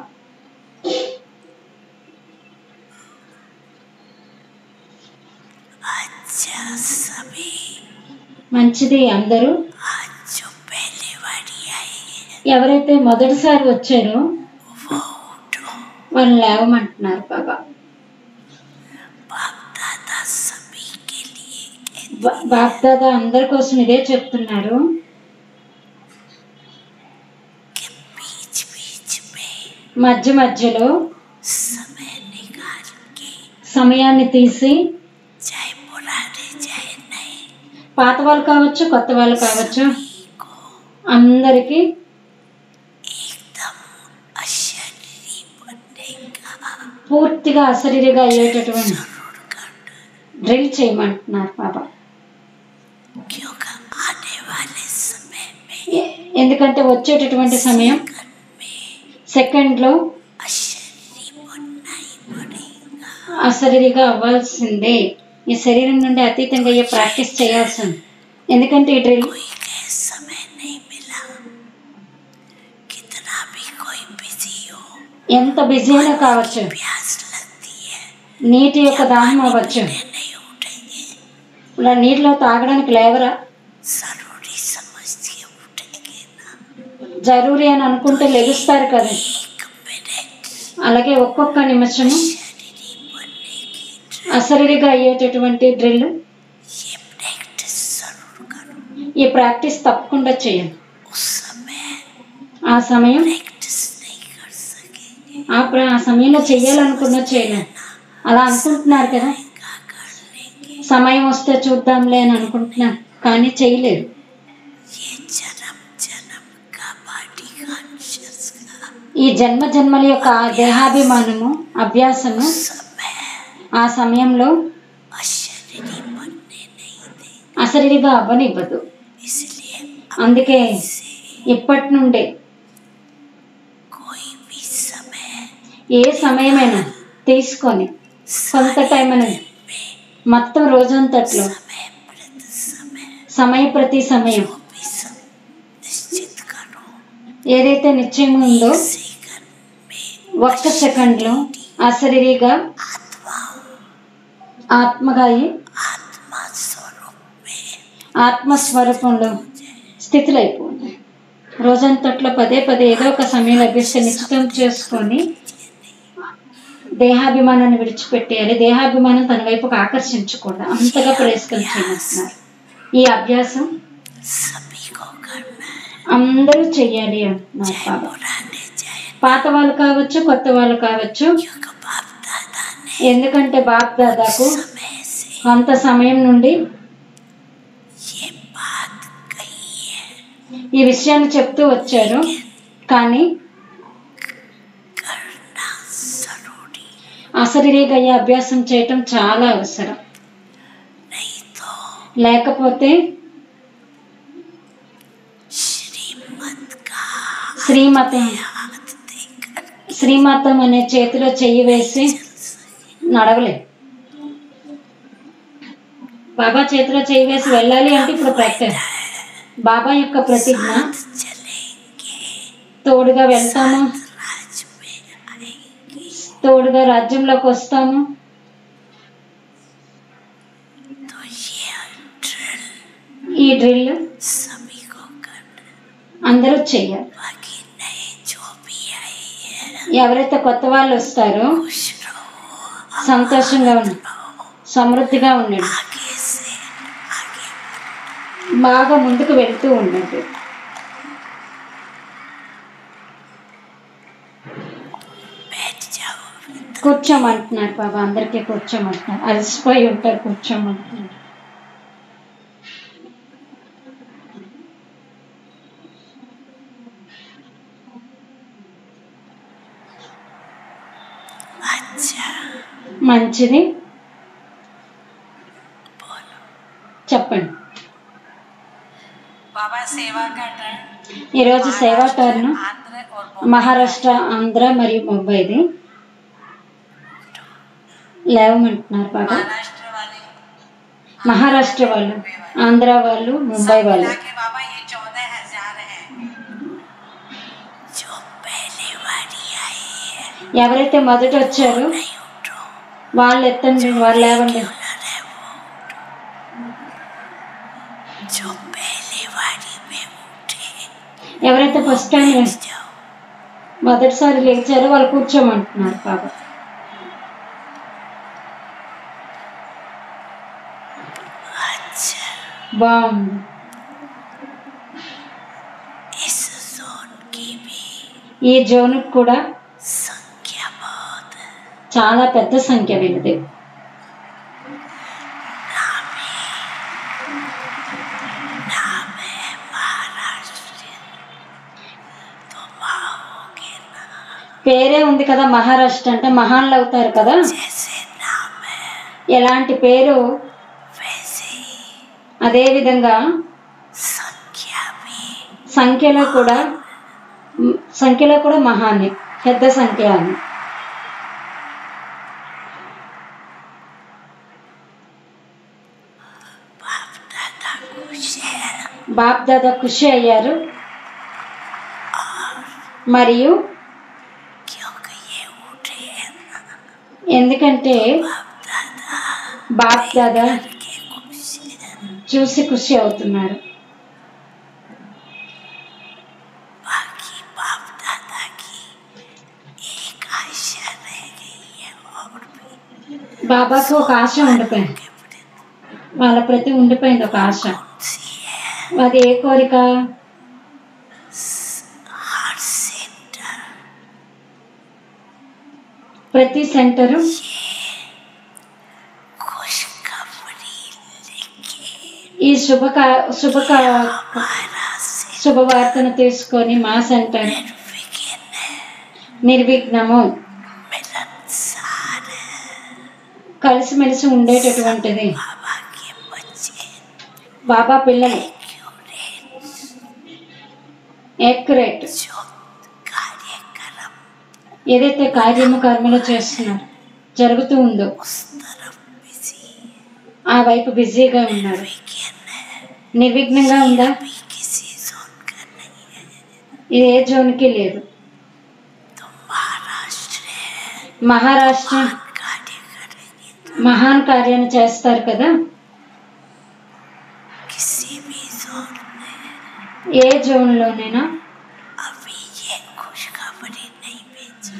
మంచిది. అందరూ ఎవరైతే మొదటిసారి వచ్చారో వాళ్ళు లేవమంటున్నారు బాబా. బాప్ దాదా అందరి కోసం ఇదే చెప్తున్నారు. మధ్య మధ్యలో సమయాన్ని తీసి పాత వాళ్ళు కావచ్చు, కొత్త వాళ్ళు కావచ్చు, అందరికీ పూర్తిగా అశరీరిగా అయ్యేటటువంటి డ్రిల్ చేయమంటున్నారు బాబా. ఎందుకంటే వచ్చేటటువంటి సమయం సెకండ్లో అశరీరిగా అవ్వాల్సిందే. ఈ శరీరం నుండి అతీతంగా అయ్యే ప్రాక్టీస్ చేయాల్సింది. ఎందుకంటే ఈ డ్రిల్ ఎంత బిజీ అయినా కావచ్చు, प्यास लगती है, నీటి యొక్క దాహం అవ్వచ్చు, नहीं उठेंगे, ఇలా నీటిలో తాగడానికి లేవరా, जरूरी समझ के उठेंगे ना। జరూరి అని అనుకుంటే లెగుస్తారు కదా. 1 मिनट అలాగే ఒక్కొక్క నిమిషము शरीरी बनने की అశరీరిగా అయ్యేటటువంటి డ్రిల్, ये प्रैक्टिस जरूर करो। ఈ ప్రాక్టీస్ తప్పకుండా చేయండి. उस समय ఆ సమయం प्रैक्टिस नहीं कर सकेंगे, ఆ సమయంలో చెయ్యాలనుకున్నా చేయలేం. అలా అనుకుంటున్నారు కదా, क्या कर लेंगे। సమయం వస్తే చూద్దాంలే అని అనుకుంటున్నారు, కానీ చేయలేరు. ये जन्म जन्म का बॉडी कॉन्शियस का ఈ జన్మ జన్మల యొక్క ఆ దేహాభిమానము అభ్యాసము समय ఆ సమయంలో अशरीरी बनने नहीं देंगे। అశరీరిగా అవ్వనివ్వదు. इसलिए అందుకే ఇప్పటి నుండే कोई भी समय ఏ సమయమైనా తీసుకొని కొంత టైం అనేది మొత్తం రోజంతట్లో समय प्रति समय సమయ ప్రతి సమయం भी सब निश्चित करो। ఏదైతే నిశ్చయం ఉందో सेकंड में ఒక్క సెకండ్లో అశరీరిగా ఆత్మగా అయి आत्मा स्वरूप में ఆత్మస్వరూపంలో స్థితులు అయిపోయింది. రోజంతట్లో పదే పదే ఏదో ఒక సమయం లభిస్తే నిశ్చితం చేసుకొని దేహాభిమానాన్ని విడిచిపెట్టేయాలి. దేహాభిమానం తన వైపుకు ఆకర్షించకూడదు, అంతగా ప్రయత్నం చేస్తున్నారు. ఈ అభ్యాసం सभी को करना है, అందరూ చెయ్యాలి అంటున్నారు బాబా. पुराने चाहे పాత వాళ్ళు కావచ్చు, కొత్త వాళ్ళు కావచ్చు, क्योंकि बाप दादा ने ఎందుకంటే బాప్ దాదాకు समय से కొంత సమయం నుండి ये बात कही है। ఈ విషయాన్ని చెప్తూ వచ్చారు, కానీ करना जरूरी, అశరీరిగా అయ్యే అభ్యాసం చేయటం చాలా అవసరం. नहीं तो లేకపోతే श्रीमत का శ్రీమతం हाथ देकर శ్రీమతం అనే చేతిలో చెయ్యి వేసి నడవలే. బాబా చేతిలో చెయ్యి వేసి వెళ్ళాలి అంటే ఇప్పుడు ప్రాక్టీస్. బాబా యొక్క ప్రతిజ్ఞ चलेंगे, తోడుగా వెళ్తాము, राज में आएंगे। తోడుగా రాజ్యంలోకి వస్తాము. तो ये ड्रिल ఈ డ్రిల్ सभी को करना, అందరూ చెయ్యాలి. बाकी नए जो भी आए हैं ఎవరైతే కొత్త వాళ్ళు వస్తారో खुश रहो, సంతోషంగా ఉండండి, సమృద్ధిగా ఉండండి, आगे से आगे బాగా ముందుకు వెళ్తూ ఉండండి. बैठ जाओ। కూర్చోమంటున్నారు బాబా, అందరికీ కూర్చోమంటున్నారు. అలసిపోయి ఉంటారు, కూర్చోమంటున్నారు. अच्छा మంచిది, बोलो। చెప్పండి. बाबा सेवा का टर्न ఈరోజు సేవా టర్న్ आंध्र और మహారాష్ట్ర, ఆంధ్ర మరియు ముంబైది. లేవమంటున్నారు బాబా. महाराष्ट्र वाले మహారాష్ట్ర వాళ్ళు, ఆంధ్ర వాళ్ళు, ముంబై सब వాళ్ళు. मिला के बाबा ये 14,000 है। जो पहले वाली आई है ఎవరైతే మొదట వచ్చారో नहीं उठो, వాళ్ళు ఎత్తండి, వాళ్ళు లేవండి. अरे वो जो पहले वाली में उठे ఎవరైతే ఫస్ట్ టైం जाओ। మొదటిసారి లేచారో వాళ్ళు కూర్చోమంటున్నారు బాబా. अच्छा బాగుంది. इस जोन की भी ఈ జోన్కి కూడా संख्या बहुत है। చాలా పెద్ద సంఖ్య వీళ్ళది. नाम है महाराष्ट्र, तो माओगे ना, పేరే ఉంది కదా మహారాష్ట్ర అంటే మహాన్లు అవుతారు కదా. जैसे नाम है ఎలాంటి పేరు वैसे ही అదే విధంగా संख्या भी సంఖ్యలో కూడా మహానే, పెద్ద సంఖ్య అని. बाप दादा खुश है, బాప్ దాదా ఖుషి అయ్యారు. మరియు क्योंकि ఎందుకంటే బాప్ దాదా के खुशी చూసి ఖుషి అవుతున్నారు. बाकी बाप दादा की एक आशा रह गई है और भी బాబాకి ఒక ఆశ ఉండిపోయింది, के प्रति వాళ్ళ ప్రతి ఉండిపోయింది ఒక ఆశ. सी है అది ఏ కోరిక? हर सेंटर ప్రతి సెంటరు खुशखबरी लेके ఈ हमारा से శుభవార్తను తీసుకొని మా సెంటర్ निर्विघ्न నిర్విఘ్నము मिलनसार కలిసిమెలిసి ఉండేటటువంటిది. बाबा के बच्चे బాబా పిల్లలు एक्यूरेट యాక్యురేట్, जो कार्यक्रम ఏదైతే కార్యము కర్మలు చేస్తున్నారు జరుగుతూ ఉందో उस तरफ बिजी ఆ వైపు బిజీగా ఉన్నారు. विघ्न నిర్విఘ్నంగా ఉందా? भी किसी जोन का नहीं है ఇది ఏ జోన్కి లేదు. तो महाराष्ट्र है మహారాష్ట్ర कार्य करेंगे तो మహాన్ కార్యాన్ని చేస్తారు కదా, किसी भी जोन में ఏ జోన్లోనైనా अभी ये खुशखबरी नहीं भेजी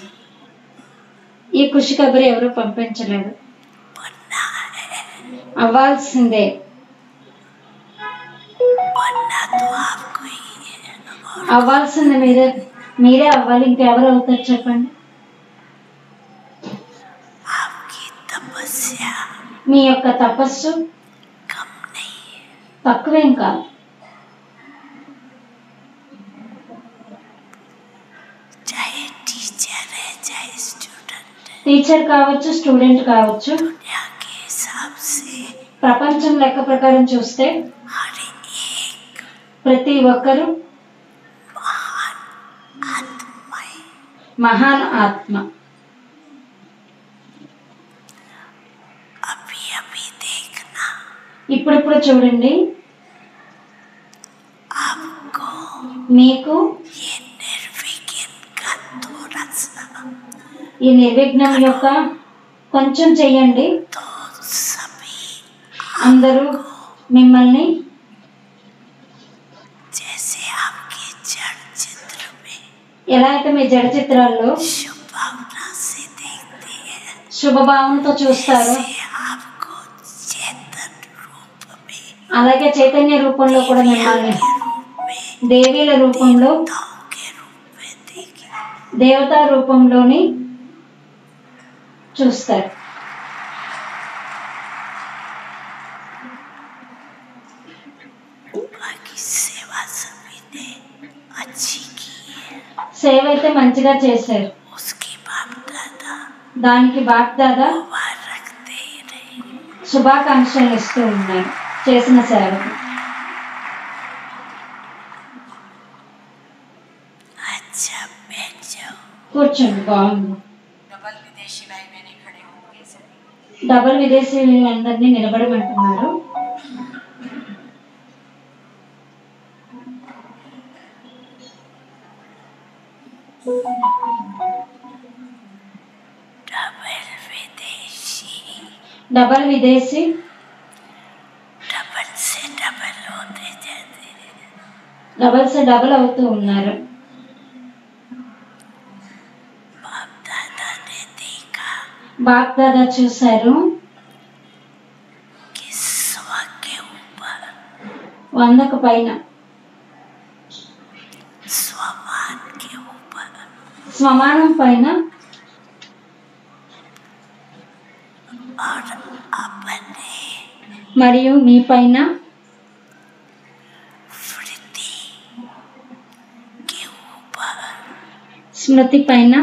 ఈ ఖుషి కబురు ఎవరు పంపించలేదు. बनना है అవ్వాల్సిందే. बनना तो आपको ही है और అవ్వాల్సింది మీరే అవ్వాలి, ఇంకెవరు అవుతారు చెప్పండి? आपकी तपस्या మీ యొక్క తపస్సు कम नहीं है తక్కువేం కాదు. चाहे टीचर है चाहे स्टूडेंट है టీచర్ కావచ్చు, స్టూడెంట్ కావచ్చు, दुनिया के हिसाब से ప్రపంచం లెక్క ప్రకారం చూస్తే हर एक ప్రతి ఒక్కరు महान आत्माएं మహాన్ ఆత్మ. अभी अभी देखना ఇప్పుడిప్పుడు చూడండి, आपको మీకు ये निर्विघ्न का थोड़ा सा ఈ నిర్విఘ్నం యొక్క కొంచెం చెయ్యండి, तो सभी అందరూ మిమ్మల్ని जैसे आपके जड़ चित्र में ఎలా అయితే మీ జడ చిత్రాల్లో शुभ भावना से देखते हैं శుభభావంతో చూస్తారో से आपको चेतन रूप में అలాగే చైతన్య రూపంలో కూడా మిమ్మల్ని దేవీల రూపంలో ताओं के रूप में देखें దేవతా రూపంలోని చూస్తారు. बाकी सेवा सभी ने अच्छी की है సేవ అయితే మంచిగా చేశారు, उसकी बाप दादा దానికి బాప్ దాదా वहाँ रखते ही रहे శుభాకాంక్షలు ఇస్తూ ఉన్నారు చేసిన సేవకు. अच्छा बैठ जाओ కూర్చోండి, బాగుంది. डबल विदेशी भाई बहने खड़े होंगे सभी డబల్ విదేశీయులందరినీ నిలబడమంటున్నారు. डबल विदेशी డబల్ విదేశీ डबल से डबल होते जाते हैं డబల్ से డబల్ అవుతూ ఉన్నారు. बाप दादा ने देखा బాప్ దాదా చూశారు, कि स्व के ऊपर 100కు పైన स्वमान के ऊपर స్వమానం పైన और अपने మరియు మీ పైన वृत्ति के ऊपर స్మృతి పైన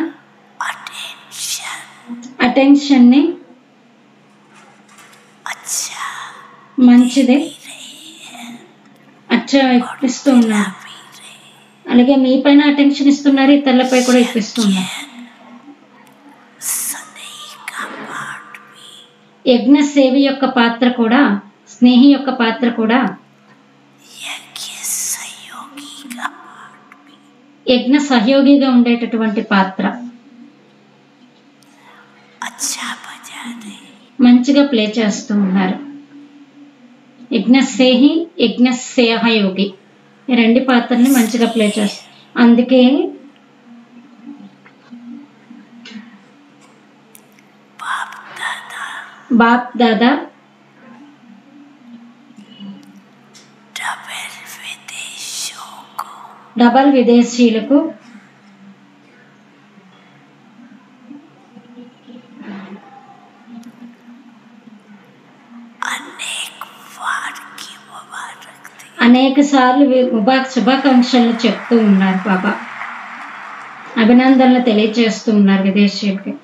अटेंशन అటెన్షన్ని अच्छा మంచిది भी रही है అచ్చా ఇప్పిస్తూ ఉన్నారు. भी रही అలాగే మీ పైన అటెన్షన్ ఇస్తున్నారు, ఇతరులపై కూడా ఇప్పిస్తున్నారు. सनई का पार्ट भी యజ్ఞ సేవి యొక్క పాత్ర కూడా, స్నేహి యొక్క పాత్ర కూడా, यज्ञ सहयोगी का पार्ट भी యజ్ఞ సహయోగిగా ఉండేటటువంటి పాత్ర. अच्छा बजा रहे మంచిగా ప్లే చేస్తూ ఉన్నారు. యజ్ఞసేహి యజ్ఞసేహయోగి ఈ రెండు పాత్రల్ని మంచిగా ప్లే చేస్తారు. అందుకే बाप दादा బాప్ దాదా डबल विदेशों को డబల్ విదేశీయులకు अनेक बार की मुबारक दी అనేక సార్లు శుభాకాంక్షలు చెప్తూ ఉన్నారు బాబా. అభినందనలు తెలియజేస్తూ ఉన్నారు విదేశీయులకి.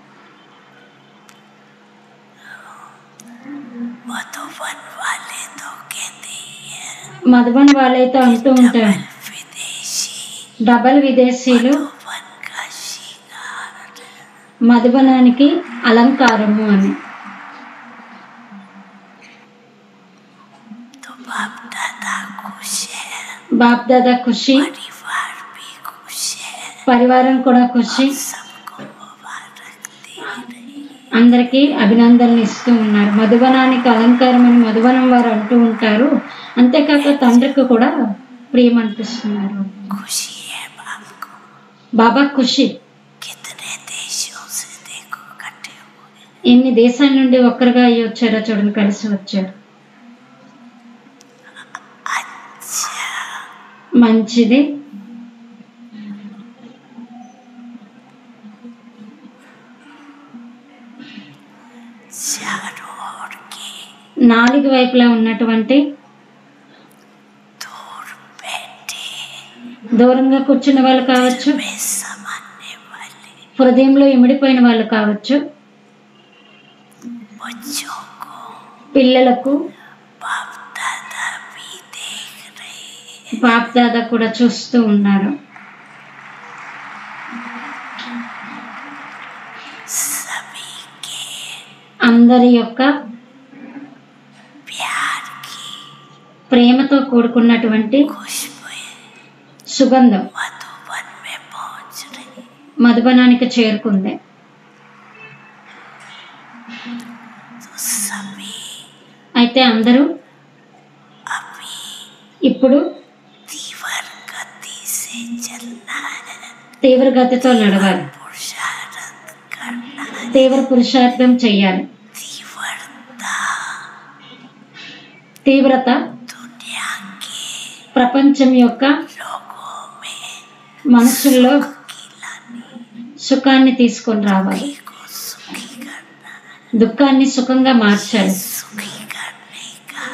मधुबन वाले तो कहते हैं మధుబన్ వాళ్ళైతే అంటూ ఉంటారు विदेशी డబల్ విదేశీయులు मधुबन का श्रृंगार మధుబనానికి అలంకారము అని. तो बाप दादा खुश है బాప్ దాదా ఖుషి, परिवार भी खुश है పరివారం కూడా ఖుషి. सबको मुबारक दे रही అందరికీ అభినందనలు ఇస్తూ ఉన్నారు. మధుబనానికి అలంకారం అని మధుబనం వారు అంటూ ఉంటారు. అంతేకాక తండ్రికి కూడా ప్రేమ అనిపిస్తున్నారు. खुशी है बाप को బాబా ఖుషి. कितने देशों से देखो इकट्ठे हुए ఎన్ని దేశాల నుండి ఒక్కరుగా అయ్యి వచ్చారో చూడండి, కలిసి వచ్చారు. अच्छा మంచిది. चारों ओर के నాలుగు వైపులా ఉన్నటువంటి दूर बैठे దూరంగా కూర్చున్న వాళ్ళు కావచ్చు, में समाने वाले హృదయంలో ఇమిడిపోయిన వాళ్ళు కావచ్చు, बच्चों को పిల్లలకు बाप दादा भी देख रहे हैं బాప్ దాదా కూడా చూస్తూ ఉన్నారు. सभी के అందరి యొక్క प्यार की ప్రేమతో కూడుకున్నటువంటి खुशबुएं సుగంధం मधुबन में पहुंच रही మధుబనానికి చేరుకుంది. तो सभी అయితే అందరూ अभी ఇప్పుడు तीव्र गति से चलना है తీవ్ర గతితో నడవాలి, पुरुषार्थ करना है తీవ్ర పురుషార్థం చెయ్యాలి. तीव्रता తీవ్రత दुनिया के ప్రపంచం యొక్క लोगों में మనసుల్లో की लाने సుఖాన్ని తీసుకొని రావాలి, को सुखी करना దుఃఖాన్ని సుఖంగా మార్చాలి. सुखी करने का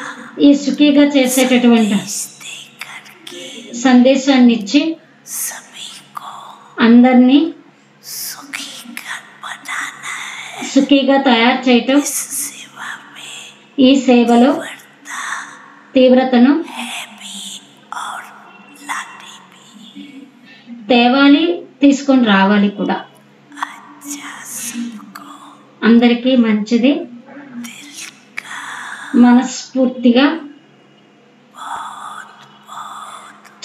ఈ సుఖీగా చేసేటటువంటి दे करके సందేశాన్ని ఇచ్చి सभी को అందరినీ सुखी कर बनाना है సుఖీగా తయారు చేయటం, इस सेवा में ఈ సేవలో वर्ता తీవ్రతను है भी और लाने भी తేవాలి, తీసుకొని రావాలి కూడా. अच्छा सबको అందరికీ మంచిది. दिल का మనస్ఫూర్తిగా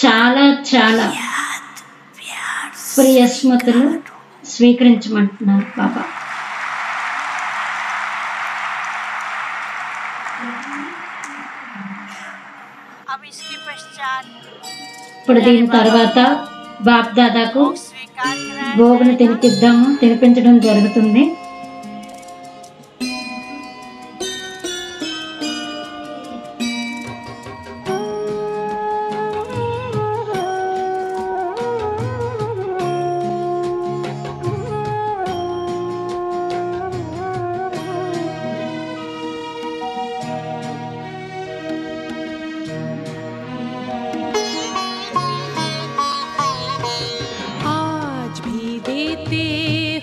చాలా చాలా याद प्यार ప్రియ స్మృతులు స్వీకరించమంటున్నారు బాబా. अब इसके पश्चात ఇప్పుడు దీని తర్వాత బాప్ దాదాకు स्वीकार कराया భోగును తినిపించడం జరుగుతుంది. आज भी देते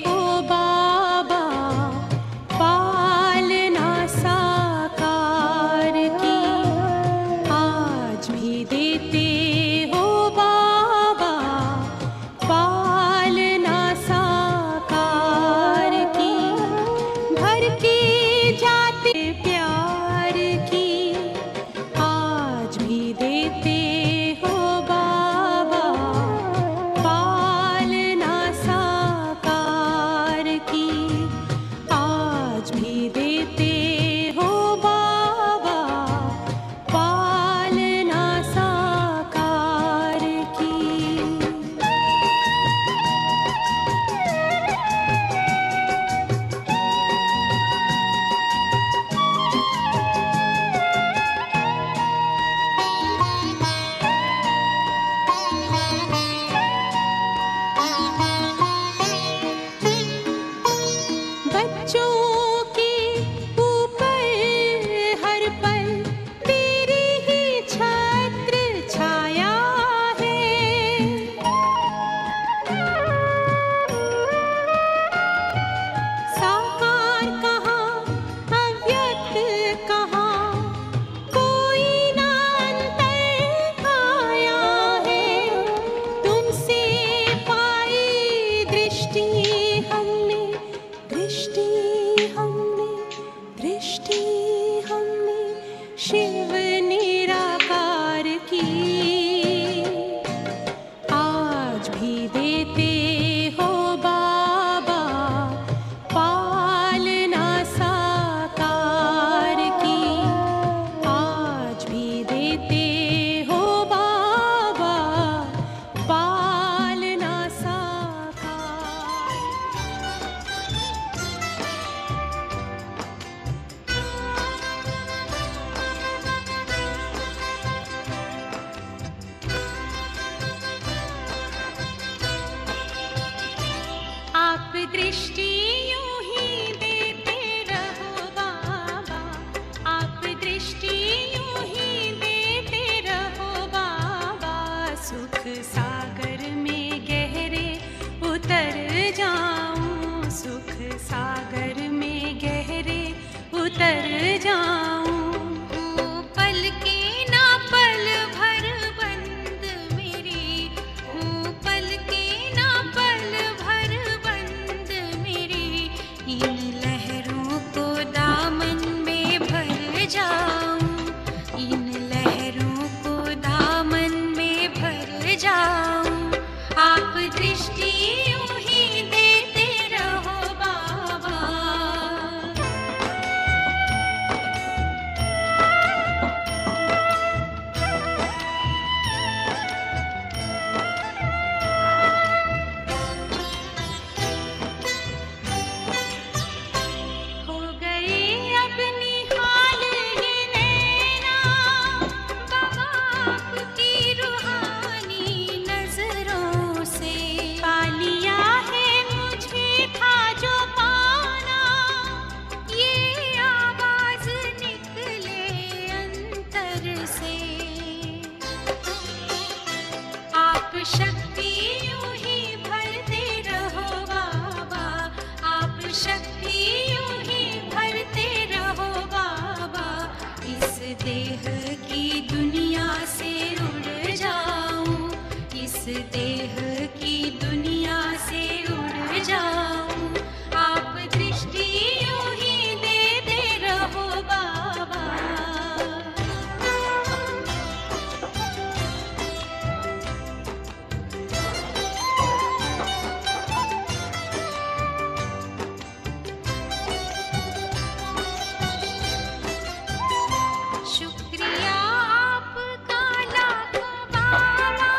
हो बाबा पालना साकार की आज भी देते हो बाबा पालना साकार की भर के जाते प्यार की आज भी देते हो बाबा पालना साकार की आज बच्चों के ऊपर हर पल तेरी ही छत्र छाया है। साकार कहाँ अव्यक्त कहाँ कोई ना अंतर आया है। तुमसे पाई दृष्टि हमने दृष्टि